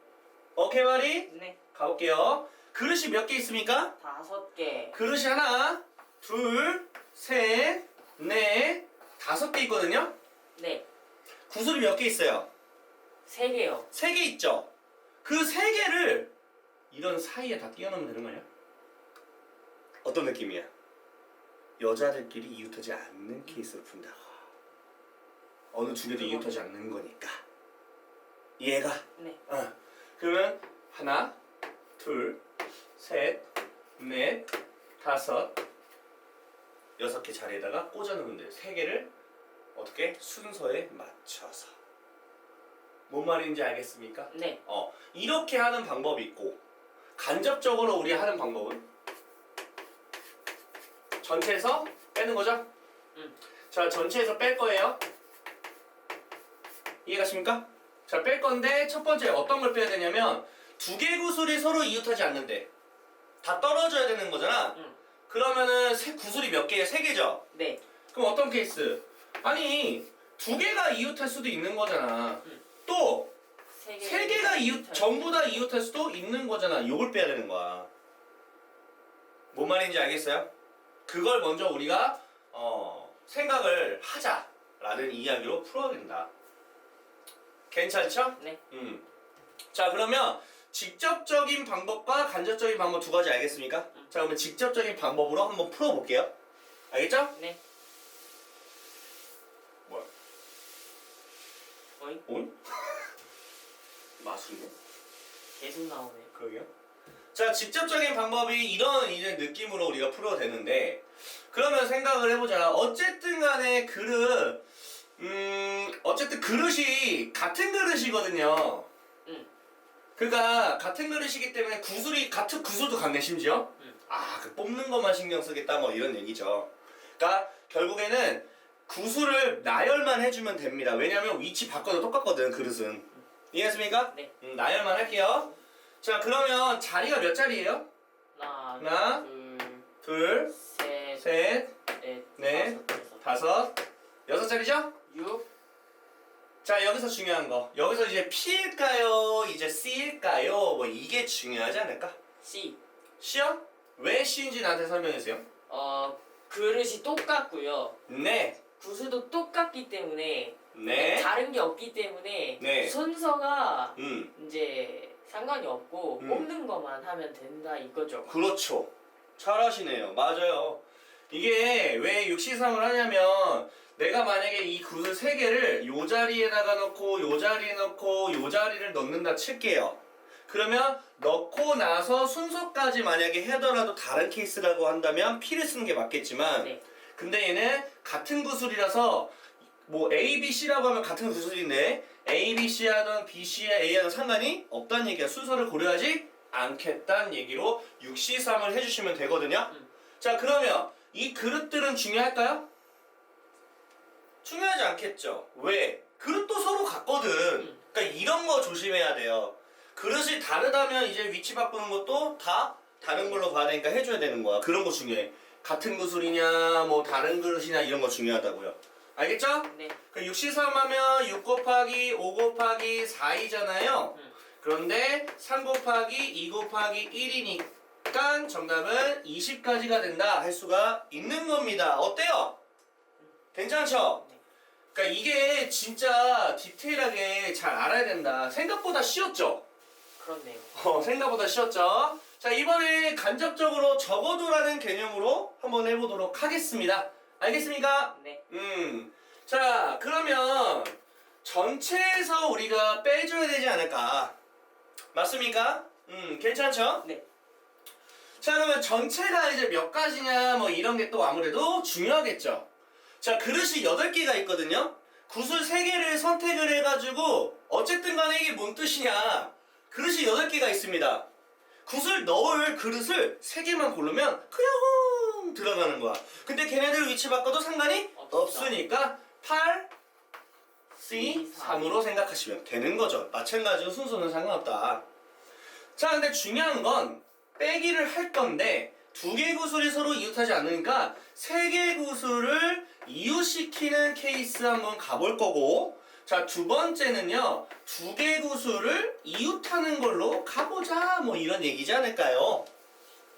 오케이 말이? 네. 가볼게요. 그릇이 몇 개 있습니까? 5개. 그릇이 하나, 둘, 셋, 넷, 5개 있거든요? 네. 구슬이 몇 개 있어요? 3개요. 3개 있죠? 그 3개를 이런 사이에 다 끼워넣으면 되는 거 아니야? 어떤 느낌이야? 여자들끼리 이웃하지 않는 케이스를 푼다고. 어느 2개도 이웃하지 않는 거니까. 이해가? 네. 그러면 하나, 둘, 셋, 넷, 5, 6개 자리에다가 꽂아놓으면 돼요. 3개를 어떻게? 순서에 맞춰서. 뭔 말인지 알겠습니까? 네. 이렇게 하는 방법이 있고 간접적으로 우리 하는 방법은 전체에서 빼는 거죠? 자, 전체에서 뺄 거예요. 이해가십니까? 자, 뺄 건데 첫 번째 어떤 걸 빼야 되냐면 2개 구슬이 서로 이웃하지 않는데 다 떨어져야 되는 거잖아. 그러면은 구슬이 몇 개예요? 3개죠? 네. 그럼 어떤 케이스? 아니 2개가 이웃할 수도 있는 거잖아. 또 3개가 전부 다 이웃할 수도 있는 거잖아. 요걸 빼야 되는 거야. 뭔 말인지 알겠어요? 그걸 먼저 우리가 생각을 하자라는 이야기로 풀어야 된다. 괜찮죠? 네. 자, 그러면 직접적인 방법과 간접적인 방법 2가지 알겠습니까? 자, 그러면 직접적인 방법으로 한번 풀어볼게요. 알겠죠? 네. 뭐야? 어이? 응? 마술이네. 계속 나오네. 그러게요. 자, 직접적인 방법이 이런 이제 느낌으로 우리가 풀어도 되는데, 그러면 생각을 해보자. 어쨌든 간에 어쨌든 그릇이 같은 그릇이거든요. 그러니까 같은 그릇이기 때문에 같은 구슬도 같네, 심지어. 그 뽑는 것만 신경 쓰겠다, 뭐 이런 얘기죠. 그러니까 결국에는 구슬을 나열만 해주면 됩니다. 왜냐면 위치 바꿔도 똑같거든, 그릇은. 이해했습니까? 네. 나열만 할게요. 자, 그러면 자리가 몇 자리예요? 하나, 둘, 셋, 셋, 넷, 넷, 다섯, 여섯 자리죠? 6, 자, 여기서 중요한 거. 여기서 이제 P일까요? 이제 C일까요? 뭐 이게 중요하지 않을까? C. C요? 왜 C인지 나한테 설명해주세요. 그릇이 똑같고요. 네. 구슬도 똑같기 때문에 네. 다른 게 없기 때문에 네. 순서가 음. 이제 상관이 없고 음. 뽑는 것만 하면 된다 이거죠. 그렇죠. 잘하시네요. 맞아요. 이게 왜 육시삼을 하냐면 내가 만약에 이 구슬 3개를 요 자리에다가 넣고 요 자리에 넣고 요 자리를 넣는다 칠게요. 그러면 넣고 나서 순서까지 만약에 하더라도 다른 케이스라고 한다면 P를 쓰는 게 맞겠지만 네. 근데 얘는 같은 구슬이라서 뭐 A, B, C라고 하면 같은 구슬인데 A, B, C 하든 B, C, A 하든 상관이 없다는 얘기야. 순서를 고려하지 않겠다는 얘기로 6C3을 해주시면 되거든요. 자, 그러면 이 그릇들은 중요할까요? 중요하지 않겠죠. 왜? 그릇도 서로 같거든. 그러니까 이런 거 조심해야 돼요. 그릇이 다르다면 이제 위치 바꾸는 것도 다 다른 걸로 봐야 되니까 해줘야 되는 거야. 그런 거 중요해. 같은 구슬이냐 뭐 다른 그릇이냐 이런 거 중요하다고요. 알겠죠? 네. 그 6C3 하면 6 곱하기 5 곱하기 4이잖아요. 그런데 3 곱하기 2 곱하기 1이니까 정답은 20까지가 된다 할 수가 있는 겁니다. 어때요? 괜찮죠? 그러니까 이게 진짜 디테일하게 잘 알아야 된다. 생각보다 쉬웠죠? 그렇네요. 생각보다 쉬웠죠? 자, 이번에 간접적으로 적어두라는 개념으로 한번 해보도록 하겠습니다. 알겠습니까? 네. 자, 그러면 전체에서 우리가 빼줘야 되지 않을까? 맞습니까? 괜찮죠? 네. 자, 그러면 전체가 이제 몇 가지냐 뭐 이런 게 또 아무래도 중요하겠죠. 자, 그릇이 8개가 있거든요. 구슬 3개를 선택을 해가지고 어쨌든 간에 이게 뭔 뜻이냐. 그릇이 8개가 있습니다. 구슬 넣을 그릇을 3개만 고르면 그냥 들어가는 거야. 근데 걔네들 위치 바꿔도 상관이 없으니까 8, C, 3으로 생각하시면 되는 거죠. 마찬가지로 순서는 상관없다. 자, 근데 중요한 건 빼기를 할 건데 2개 구슬이 서로 이웃하지 않으니까 3개 구슬을 이웃시키는 케이스 한번 가볼 거고, 자, 두 번째는요 2개 구슬을 이웃하는 걸로 가보자 뭐 이런 얘기지 않을까요?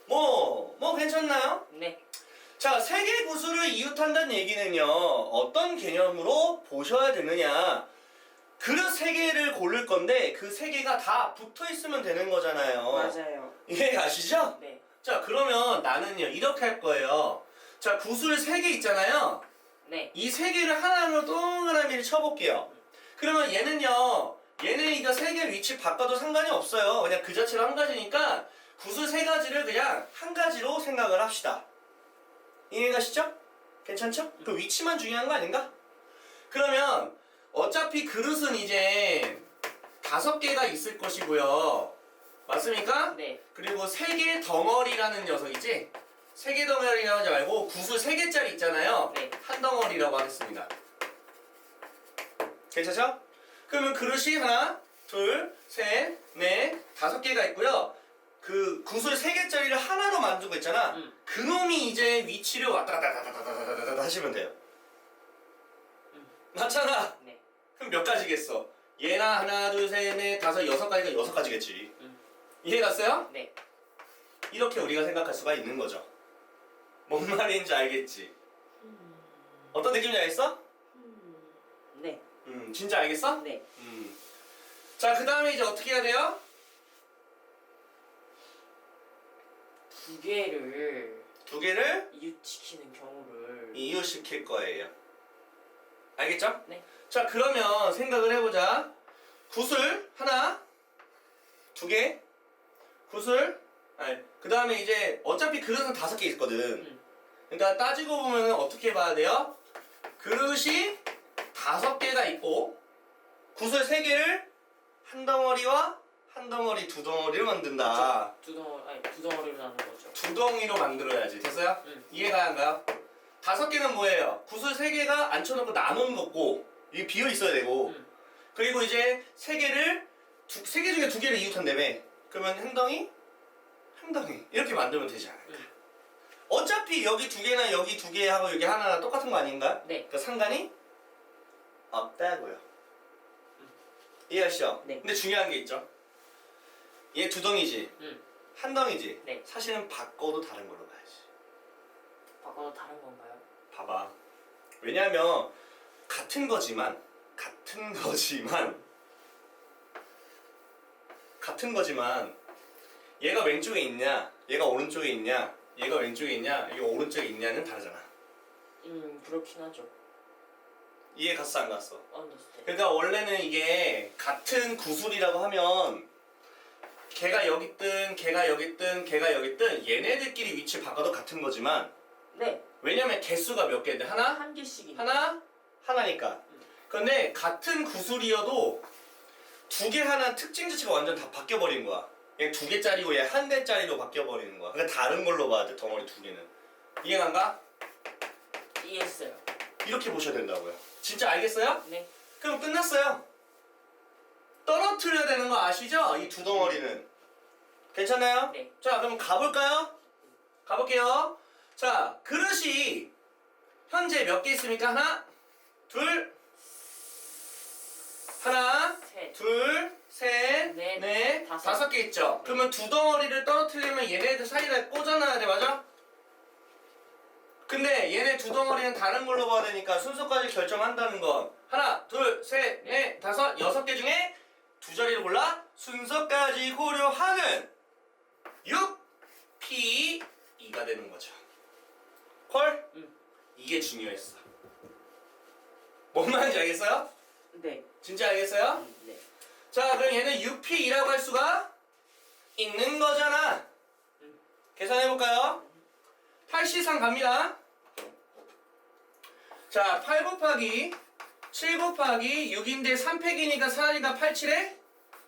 뭐 괜찮나요? 네. 자, 3개 구슬을 이웃한다는 얘기는요 어떤 개념으로 보셔야 되느냐, 그릇 3개를 고를 건데 그 3개가 다 붙어있으면 되는 거잖아요. 맞아요. 이해가시죠? 네. 자, 그러면 나는요 이렇게 할 거예요. 자, 구슬 3개 있잖아요. 네. 이 3개를 하나로 동그라미를 쳐볼게요. 그러면 얘는 이거 3개 위치 바꿔도 상관이 없어요. 그냥 그 자체로 한 가지니까 구슬 3가지를 그냥 한 가지로 생각을 합시다. 이해가시죠? 괜찮죠? 그 위치만 중요한 거 아닌가? 그러면 어차피 그릇은 이제 5개가 있을 것이고요. 맞습니까? 네. 그리고 3개 덩어리라는 녀석이지? 3개 덩어리라고 하지 말고 구슬 3개짜리 있잖아요. 네. 한 덩어리라고 하겠습니다. 괜찮죠? 그러면 그릇이 하나, 둘, 셋, 넷, 5개가 있고요. 그 구슬 3개짜리를 하나로 만들고 있잖아. 그놈이 이제 위치를 왔다 갔다 하시면 돼요. 맞잖아? 네. 그럼 몇 가지겠어? 얘나 하나, 둘, 셋, 넷, 5, 6가지가 6가지겠지. 이해갔어요? 네. 이렇게 우리가 생각할 수가 있는 거죠. 뭔 말인지 알겠지? 어떤 느낌인지 알겠어? 네. 진짜 알겠어? 네. 자, 그 다음에 이제 어떻게 해야 돼요? 2개를 2개를 이웃시키는 경우를 이웃시킬 거예요. 알겠죠? 네. 자, 그러면 생각을 해보자. 구슬 하나, 두 개, 구슬, 아니 그 다음에 이제 어차피 그릇은 5개 있거든. 그러니까 따지고 보면 어떻게 봐야 돼요? 그릇이 5개가 있고 구슬 3개를 한 덩어리와 한 덩어리, 두 덩어리를 만든다. 두 덩어리로 나눈 거죠. 두 덩이로 만들어야지. 됐어요? 이해가 안 가요? 5개는 뭐예요? 구슬 3개가 앉혀놓고 나눈 거고 이게 비어 있어야 되고 그리고 이제 3개 중에 2개를 이웃한다며. 그러면 한 덩이, 한 덩이 이렇게 만들면 되지 않을까? 어차피 여기 2개나 여기 2개하고 여기 하나가 똑같은 거 아닌가? 네. 그 상관이 없다고요. 이해하시죠? 네. 근데 중요한 게 있죠. 얘 2덩이지. 한 덩이지. 네. 사실은 바꿔도 다른 걸로 봐야지. 바꿔도 다른 건가요? 봐봐. 왜냐하면 같은 거지만 얘가 왼쪽에 있냐, 얘가 오른쪽에 있냐, 얘가 왼쪽에 있냐, 이게 오른쪽에 있냐는 다르잖아. 그렇긴 하죠. 이해 갔어 안 갔어? 언더스탠드. 그러니까 원래는 이게 같은 구슬이라고 하면 걔가 여기 있든 걔가 여기 있든 걔가 여기 있든 얘네들끼리 위치 바꿔도 같은 거지만 네. 왜냐면 개수가 몇 개인데 하나? 한 개씩이. 하나니까. 근데 같은 구슬이어도 2개 하나 특징 자체가 완전 다 바뀌어버린 거야. 얘 2개짜리고 얘 1개짜리로 바뀌어버리는 거야. 그러니까 다른 걸로 봐야 돼, 덩어리 2개는. 이해가 안 가? 이해했어요. 이렇게 보셔야 된다고요. 진짜 알겠어요? 네. 그럼 끝났어요. 떨어뜨려야 되는 거 아시죠? 이 2 덩어리는. 괜찮나요? 네. 자, 그럼 가볼까요? 가볼게요. 자, 그릇이 현재 몇 개 있습니까? 하나, 둘, 하나, 셋. 둘, 셋, 넷, 넷, 다섯. 5개 있죠? 그러면 2 덩어리를 떨어뜨리려면 얘네들 사이에 꽂아놔야 돼, 맞아? 근데 얘네 2 덩어리는 다른 걸로 봐야 되니까 순서까지 결정한다는 건 하나, 둘, 셋, 넷, 5, 6개 중에 2자리를 골라 순서까지 고려하는 6, P, 2가 되는 거죠. 콜? 이게 중요했어. 뭔 말인지 알겠어요? 네. 진짜 알겠어요? 네. 자, 그럼 얘는 6P2라고 할 수가 있는 거잖아. 계산해볼까요? 8시상 갑니다. 자, 8 곱하기 7 곱하기 6인데 3팩이니까 4니까 8, 7에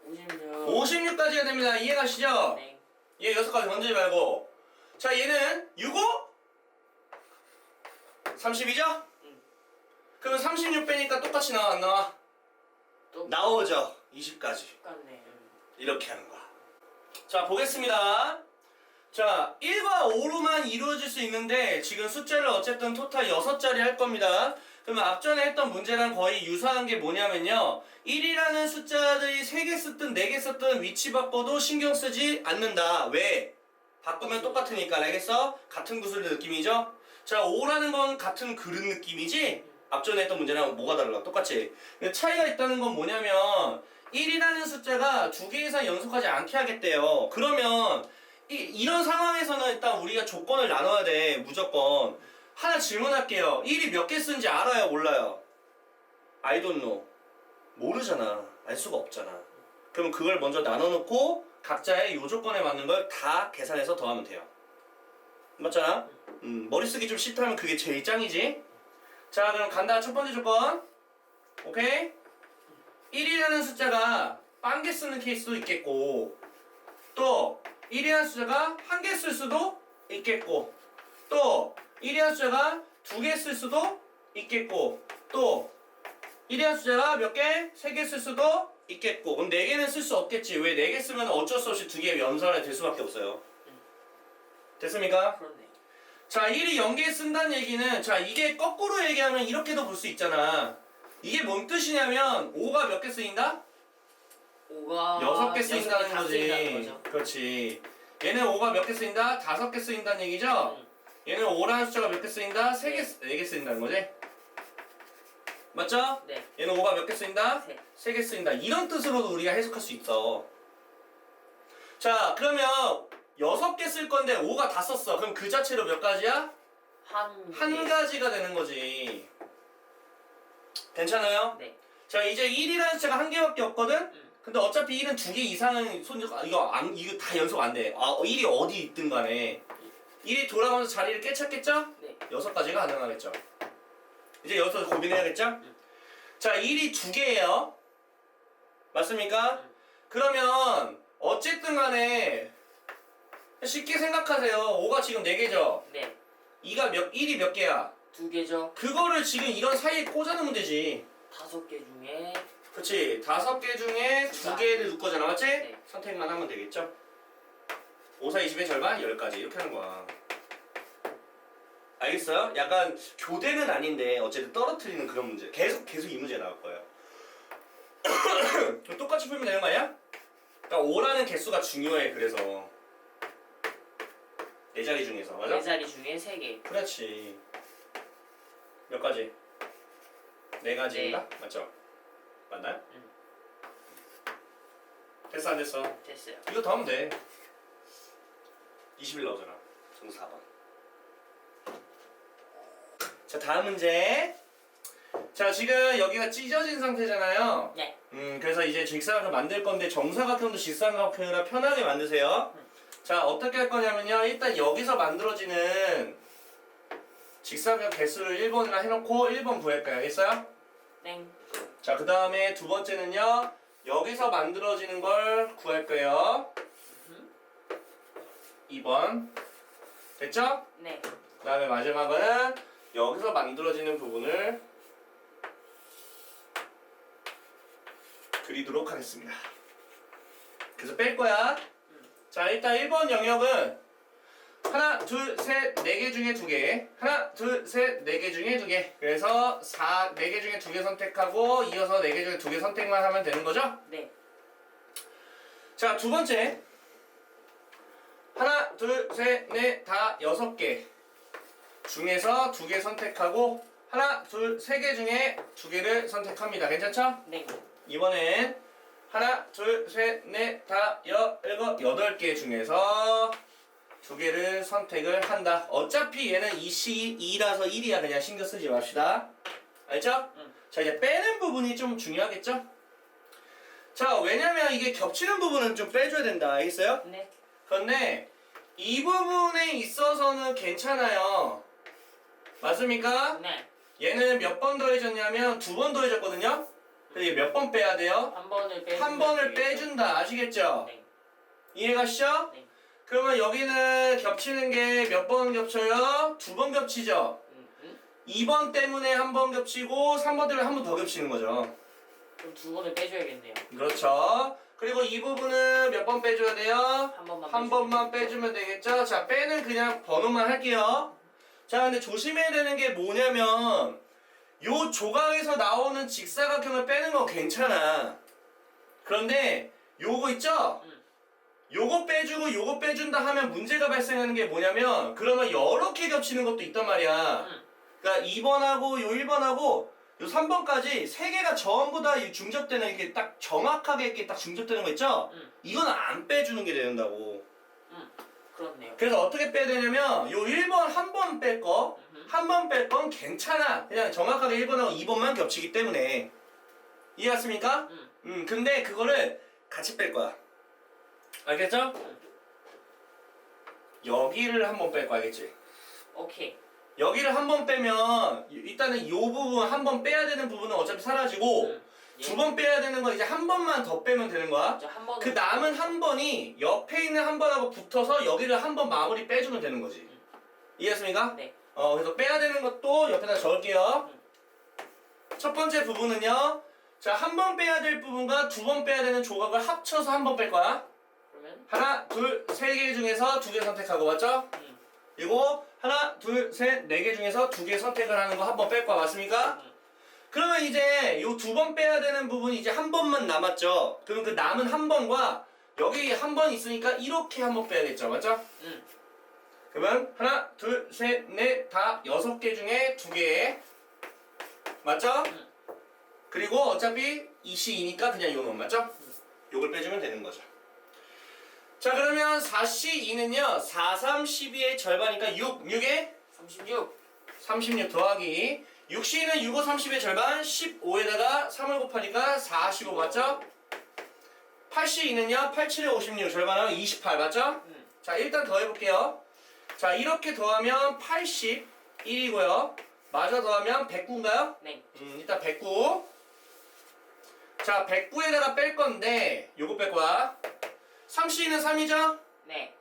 56. 56까지가 됩니다. 이해가시죠? 네. 얘 6가지 건드리지 말고. 자, 얘는 6, 5? 30이죠? 그러면 36 빼니까 똑같이 나와, 안 나와? 또 나오죠. 20까지. 똑같네. 이렇게 하는 거야. 자, 보겠습니다. 자, 1과 5로만 이루어질 수 있는데 지금 숫자를 어쨌든 토탈 6자리 할 겁니다. 그러면 앞전에 했던 문제랑 거의 유사한 게 뭐냐면요. 1이라는 숫자들이 3개 쓰든 4개 쓰든 위치 바꿔도 신경 쓰지 않는다. 왜? 바꾸면 똑같으니까. 알겠어? 같은 구슬 느낌이죠? 자, 5라는 건 같은 그릇 느낌이지? 앞전에 했던 문제랑 뭐가 달라? 똑같지? 근데 차이가 있다는 건 뭐냐면 1이라는 숫자가 2개 이상 연속하지 않게 하겠대요. 그러면 이런 상황에서는 일단 우리가 조건을 나눠야 돼. 무조건. 하나 질문할게요. 1이 몇 개 쓰는지 알아요? 몰라요? I don't know. 모르잖아. 알 수가 없잖아. 그럼 그걸 먼저 나눠놓고 각자의 요 조건에 맞는 걸 다 계산해서 더하면 돼요. 맞잖아? 머리 쓰기 좀 싫다면 그게 제일 짱이지? 자, 그럼 간다. 첫 번째 조건. 오케이? 1이라는 숫자가 빵개 쓰는 케이스도 있겠고 또 1이라는 숫자가 1개 쓸 수도 있겠고 또 1이라는 숫자가 2개 쓸 수도 있겠고 또 1이라는 숫자가 몇 개? 3개 쓸 수도 있겠고 그럼 4개는 쓸 수 없겠지. 왜 4개 쓰면 어쩔 수 없이 2개 연산이 될 수밖에 없어요. 됐습니까? 그렇네. 자, 1이 0개 쓴다는 얘기는 자, 이게 거꾸로 얘기하면 이렇게도 볼 수 있잖아. 이게 뭔 뜻이냐면 5가 몇 개 쓰인다? 5가 6개 쓰인다는 다 거지. 쓰인다는 거죠. 그렇지. 얘는 5가 몇 개 쓰인다? 5개 쓰인다는 얘기죠? 얘는 5라는 숫자가 몇 개 쓰인다? 3개, 4개 쓰인다는 거지? 맞죠? 네. 얘는 5가 몇 개 쓰인다? 세. 3개 쓰인다. 이런 뜻으로도 우리가 해석할 수 있어. 자, 그러면 6개 쓸 건데 5가 다 썼어. 그럼 그 자체로 몇 가지야? 한 가지가 되는 거지. 괜찮아요? 네. 자, 이제 1이라는 숫자가 한 개밖에 없거든? 근데 어차피 1은 2개 이상은 이거 다 연속 안 돼. 1이 어디 있든 간에 1이 돌아가면서 자리를 깨찾겠죠? 네. 6가지가 가능하겠죠. 이제 여기서 고민해야겠죠? 자, 1이 2개예요. 맞습니까? 그러면 어쨌든 간에 쉽게 생각하세요. 5가 지금 4개죠? 네. 1이 몇 개야? 2개죠. 그거를 지금 이런 사이에 꽂아놓으면 되지. 5개 중에 그치? 5개 중에 2개를 넣을 거잖아, 맞지? 네. 선택만 하면 되겠죠? 5, 4, 20의 절반 10가지 이렇게 하는 거야. 알겠어요? 약간 교대는 아닌데 어쨌든 떨어뜨리는 그런 문제. 계속 이 문제 나올 거예요. 똑같이 풀면 되는 거 아니야? 그러니까 5라는 개수가 중요해. 그래서 4자리 중에서 맞아? 4자리 중에 3개. 그렇지. 몇 가지? 4가지인가? 맞죠? 맞나요? 됐어 안 됐어? 됐어요. 이거 더 하면 돼. 20일 나오잖아. 정답 4번. 자, 다음 문제. 자, 지금 여기가 찢어진 상태잖아요. 네. 그래서 이제 직사각형 만들 건데 정사각형도 직사각형이라 편하게 만드세요. 자, 어떻게 할 거냐면요. 일단 여기서 만들어지는 직사각형 개수를 1번이라 해놓고 1번 구할 거예요. 알겠어요? 땡. 자, 그 다음에 두 번째는요. 여기서 만들어지는 걸 구할 거예요. 2번. 됐죠? 네. 그 다음에 마지막은 여기서 만들어지는 부분을 그리도록 하겠습니다. 그래서 pel 거야. 자, 일단 1번 영역은 하나, 둘, 셋, 4개 중에 2개. 하나, 둘, 셋, 4개 중에 2개. 그래서 4개 중에 2개 선택하고 이어서 4개 중에 2개 선택만 하면 되는 거죠? 네. 자, 두 번째. 하나, 둘, 셋, 넷, 다 6개 중에서 2개 선택하고 하나, 둘, 3개 중에 2개를 선택합니다. 괜찮죠? 네. 이번엔 하나, 둘, 셋, 넷, 다 8개 중에서 2개를 선택을 한다. 어차피 얘는 2라서 1이야. 그냥 신경 쓰지 맙시다. 알죠? 자, 이제 빼는 부분이 좀 중요하겠죠? 자, 왜냐면 이게 겹치는 부분은 좀 빼줘야 된다. 알겠어요? 네. 그런데 이 부분에 있어서는 괜찮아요. 맞습니까? 네. 얘는 몇 번 더해졌냐면 2번 더해졌거든요? 근데 몇 번 빼야 돼요? 한 번을 빼. 한 번을 빼준다. 아시겠죠? 네. 이해가시죠? 네. 그러면 여기는 겹치는 게 몇 번 겹쳐요? 2번 겹치죠? 2번 때문에 한 번 겹치고 3번 때문에 한 번 더 겹치는 거죠. 그럼 2번을 빼줘야겠네요. 그렇죠. 그리고 이 부분은 몇 번 빼줘야 돼요? 한 번만 빼주면 되겠죠? 자, 빼는 그냥 번호만 할게요. 자, 근데 조심해야 되는 게 뭐냐면 요 조각에서 나오는 직사각형을 빼는 거 괜찮아. 그런데 요거 있죠? 요거 빼주고 요거 빼준다 하면 문제가 발생하는 게 뭐냐면 그러면 여러 개 겹치는 것도 있단 말이야. 그러니까 2번하고 요 1번하고 요 3번까지 3개가 전부 다 중접되는 이렇게 딱 정확하게 이렇게 딱 중접되는 거 있죠? 이건 안 빼주는 게 된다고. 그렇네요. 그래서 어떻게 빼야 되냐면 요 1번 한 번 뺄 거, 한 번 뺄 건 괜찮아. 그냥 정확하게 1번하고 2번만 겹치기 때문에. 이해갔습니까? 근데 그거를 같이 뺄 거야. 알겠죠? 여기를 한 번 뺄 거 알겠지? 오케이. 여기를 한 번 빼면 일단은 요 부분 한 번 빼야 되는 부분은 어차피 사라지고 예. 2번 빼야 되는 거 이제 한 번만 더 빼면 되는 거야. 한 번은 그 남은 한 번이 옆에 있는 한 번하고 붙어서 여기를 한 번 마무리 빼주면 되는 거지. 이해했습니까? 네. 그래서 빼야 되는 것도 옆에다 적을게요. 첫 번째 부분은요. 자, 한 번 빼야 될 부분과 2번 빼야 되는 조각을 합쳐서 한 번 뺄 거야. 그러면 하나, 둘, 3개 중에서 2개 선택하고 맞죠? 그리고 하나, 둘, 셋, 4개 중에서 2개 선택을 하는 거 한 번 뺄 거야. 맞습니까? 그러면 이제 요 2번 빼야 되는 부분이 이제 한 번만 남았죠? 그럼 그 남은 한 번과 여기 한 번 있으니까 이렇게 한 번 빼야겠죠? 맞죠? 그러면 하나, 둘, 셋, 넷, 다 6개 중에 2개. 맞죠? 그리고 어차피 2C2니까 그냥 요놈 맞죠? 요걸 빼주면 되는 거죠. 자, 그러면 4C2는요 4, 3, 12의 절반이니까 6에 36 더하기 6C는 6, 5, 30의 절반 15에다가 3을 곱하니까 45 맞죠? 82는요 87에 56 절반하면 28 맞죠? 자 일단 더해볼게요. 자 이렇게 더하면 81이고요. 마저 더하면 109인가요? 네. 일단 109. 자 109에다가 뺄 건데 요거 뺄 거야. 3C는 3이죠? 네.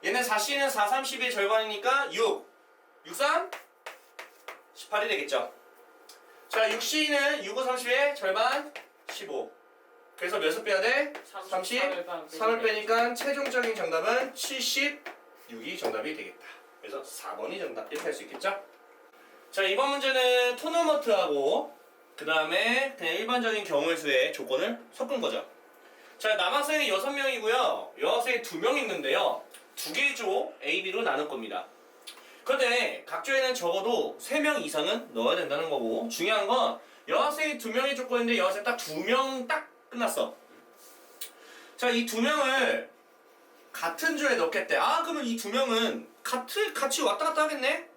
얘는 4C는 4, 30의 절반이니까 6. 6, 3? 18이 되겠죠. 자 6C는 6, 5, 30의 절반 15. 그래서 몇을 빼야 돼? 30? 3을 빼니까 최종적인 정답은 76이 정답이 되겠다. 그래서 4번이 정답. 이렇게 할 수 있겠죠? 자 이번 문제는 토너먼트하고 그 다음에 그냥 일반적인 경우의 수의 조건을 섞은 거죠. 자 남학생이 6명이고요. 여학생이 2명 있는데요. 2개의 조 A, B로 나눌 겁니다. 그런데 각 조에는 적어도 3명 이상은 넣어야 된다는 거고 중요한 건 여학생이 2명의 조건인데 여학생 딱 2명 딱 끝났어. 자 이 2명을 같은 조에 넣겠대. 아 그러면 이 2명은 같이 왔다 갔다 하겠네?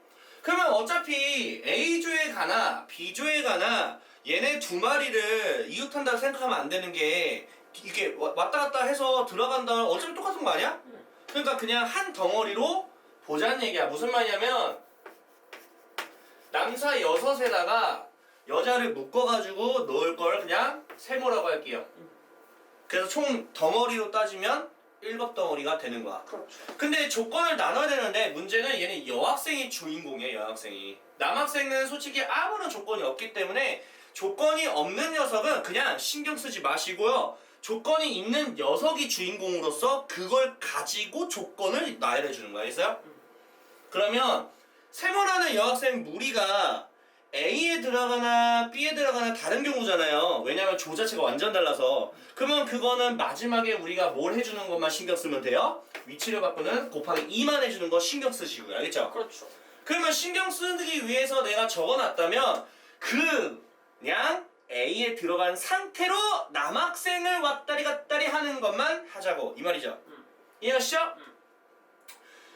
그러면 어차피 A조에 가나 B조에 가나 얘네 2마리를 이웃한다고 생각하면 안 되는 게 이게 왔다 갔다 해서 들어간다면 어차피 똑같은 거 아니야? 그러니까 그냥 한 덩어리로 보자는 얘기야. 무슨 말이냐면 남사 6에다가 여자를 묶어가지고 넣을 걸 그냥 세모라고 할게요. 그래서 총 덩어리로 따지면 1곱 덩어리가 되는 거야. 그렇죠. 근데 조건을 나눠야 되는데 문제는 얘는 여학생이 주인공이에요. 여학생이. 남학생은 솔직히 아무런 조건이 없기 때문에 조건이 없는 녀석은 그냥 신경 쓰지 마시고요. 조건이 있는 녀석이 주인공으로서 그걸 가지고 조건을 나열해 주는 거야. 알겠어요? 그러면 세모라는 여학생 무리가 A에 들어가나 B에 들어가나 다른 경우잖아요. 왜냐면 조 자체가 완전 달라서. 그러면 그거는 마지막에 우리가 뭘 해주는 것만 신경 쓰면 돼요. 위치를 바꾸는 곱하기 2만 해주는 거 신경 쓰시고요. 알겠죠? 그렇죠. 그러면 신경 쓰기 위해서 내가 적어놨다면 그냥 A에 들어간 상태로 남학생을 왔다리 갔다리 하는 것만 하자고 이 말이죠. 이해가시죠?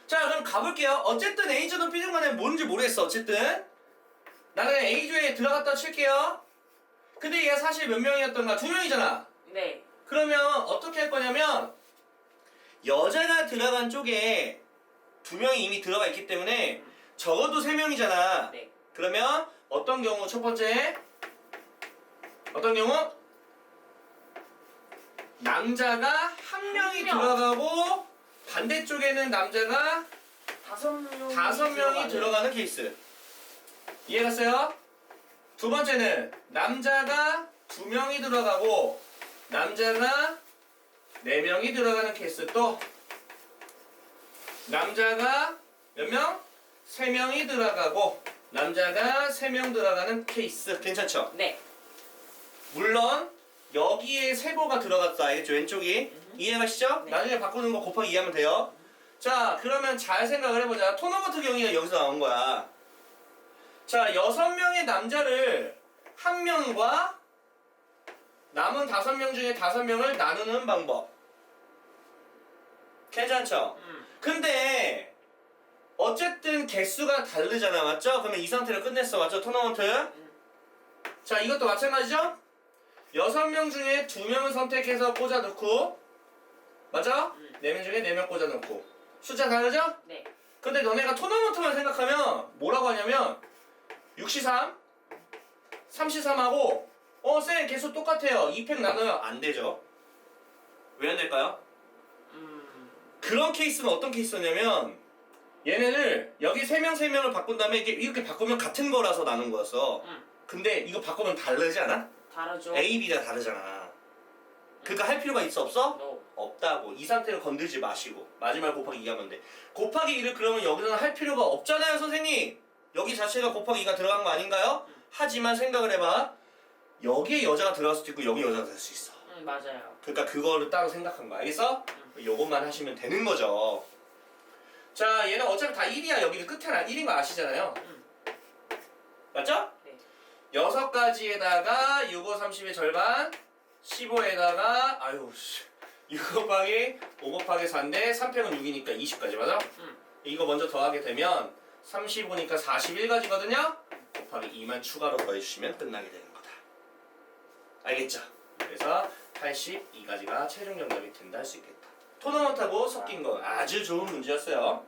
자 그럼 가볼게요. 어쨌든 A조든 B조든 간에 뭔지 모르겠어. 어쨌든 나는 A조에 들어갔다 칠게요. 근데 얘가 사실 몇 명이었던가? 2명이잖아. 네. 그러면 어떻게 할 거냐면 여자가 들어간 쪽에 2명이 이미 들어가 있기 때문에 적어도 3명이잖아. 네. 그러면 어떤 경우 첫 번째 어떤 경우 남자가 1명이 들어가고 반대쪽에는 남자가 5명이 들어가는 케이스. 이해갔어요? 두 번째는 남자가 2명이 들어가고 남자가 4명이 들어가는 케이스. 또 남자가 몇 명? 3명이 들어가고 남자가 3명 들어가는 케이스. 괜찮죠? 네. 물론 여기에 세모가 들어갔다. 알겠죠? 왼쪽이. 이해가시죠? 네. 나중에 바꾸는 거 곱하기 2하면 돼요. 자 그러면 잘 생각을 해보자. 토너먼트 경기가 여기서 나온 거야. 자 6명의 남자를 1명과 남은 5명 중에 5명을 나누는 방법. 괜찮죠? 근데 어쨌든 개수가 다르잖아. 맞죠? 그러면 이 상태로 끝냈어. 맞죠? 토너먼트. 자 이것도 마찬가지죠? 6명 중에 2명을 선택해서 꽂아 넣고 맞아? 4명 중에 4명 꽂아 넣고 숫자 다르죠? 네. 근데 너네가 토너먼트만 생각하면 뭐라고 하냐면 6C3 3C3하고 쌤 개수 똑같아요. 2팩 나눠요. 안 되죠. 왜 안 될까요? 그런 케이스는 어떤 케이스냐면 얘네를 여기 3명을 바꾼 다음에 이렇게 바꾸면 같은 거라서 나눈 거였어. 근데 이거 바꾸면 다르지 않아? 다르죠. A, B가 다르잖아. 그러니까 할 필요가 있어 없어? No. 없다고. 이 상태로 건들지 마시고 마지막 곱하기 2하면 돼. 곱하기 2를 그러면 여기서는 할 필요가 없잖아요 선생님. 여기 자체가 곱하기 2가 들어간 거 아닌가요? 하지만 생각을 해봐. 여기에 여자가 들어갈 수도 있고 여기 여자가 될 수 있어. 맞아요. 그러니까 그거를 따로 생각한 거야. 알겠어? 요것만 하시면 되는 거죠. 자 얘는 어차피 다 1이야. 여기는 끝에는 1인 거 아시잖아요. 맞죠? 네. 6가지에다가 6, 5, 30의 절반 15에다가 아유 6 곱하기 5 곱하기 4인데 3팩은 6이니까 20가지 맞아? 이거 먼저 더하게 되면 35니까 41가지거든요? 곱하기 2만 추가로 더해주시면 끝나게 되는 거다. 알겠죠? 그래서 82가지가 최종 정답이 된다 할 수 있겠다. 토너먼트하고 섞인 건 아주 좋은 문제였어요.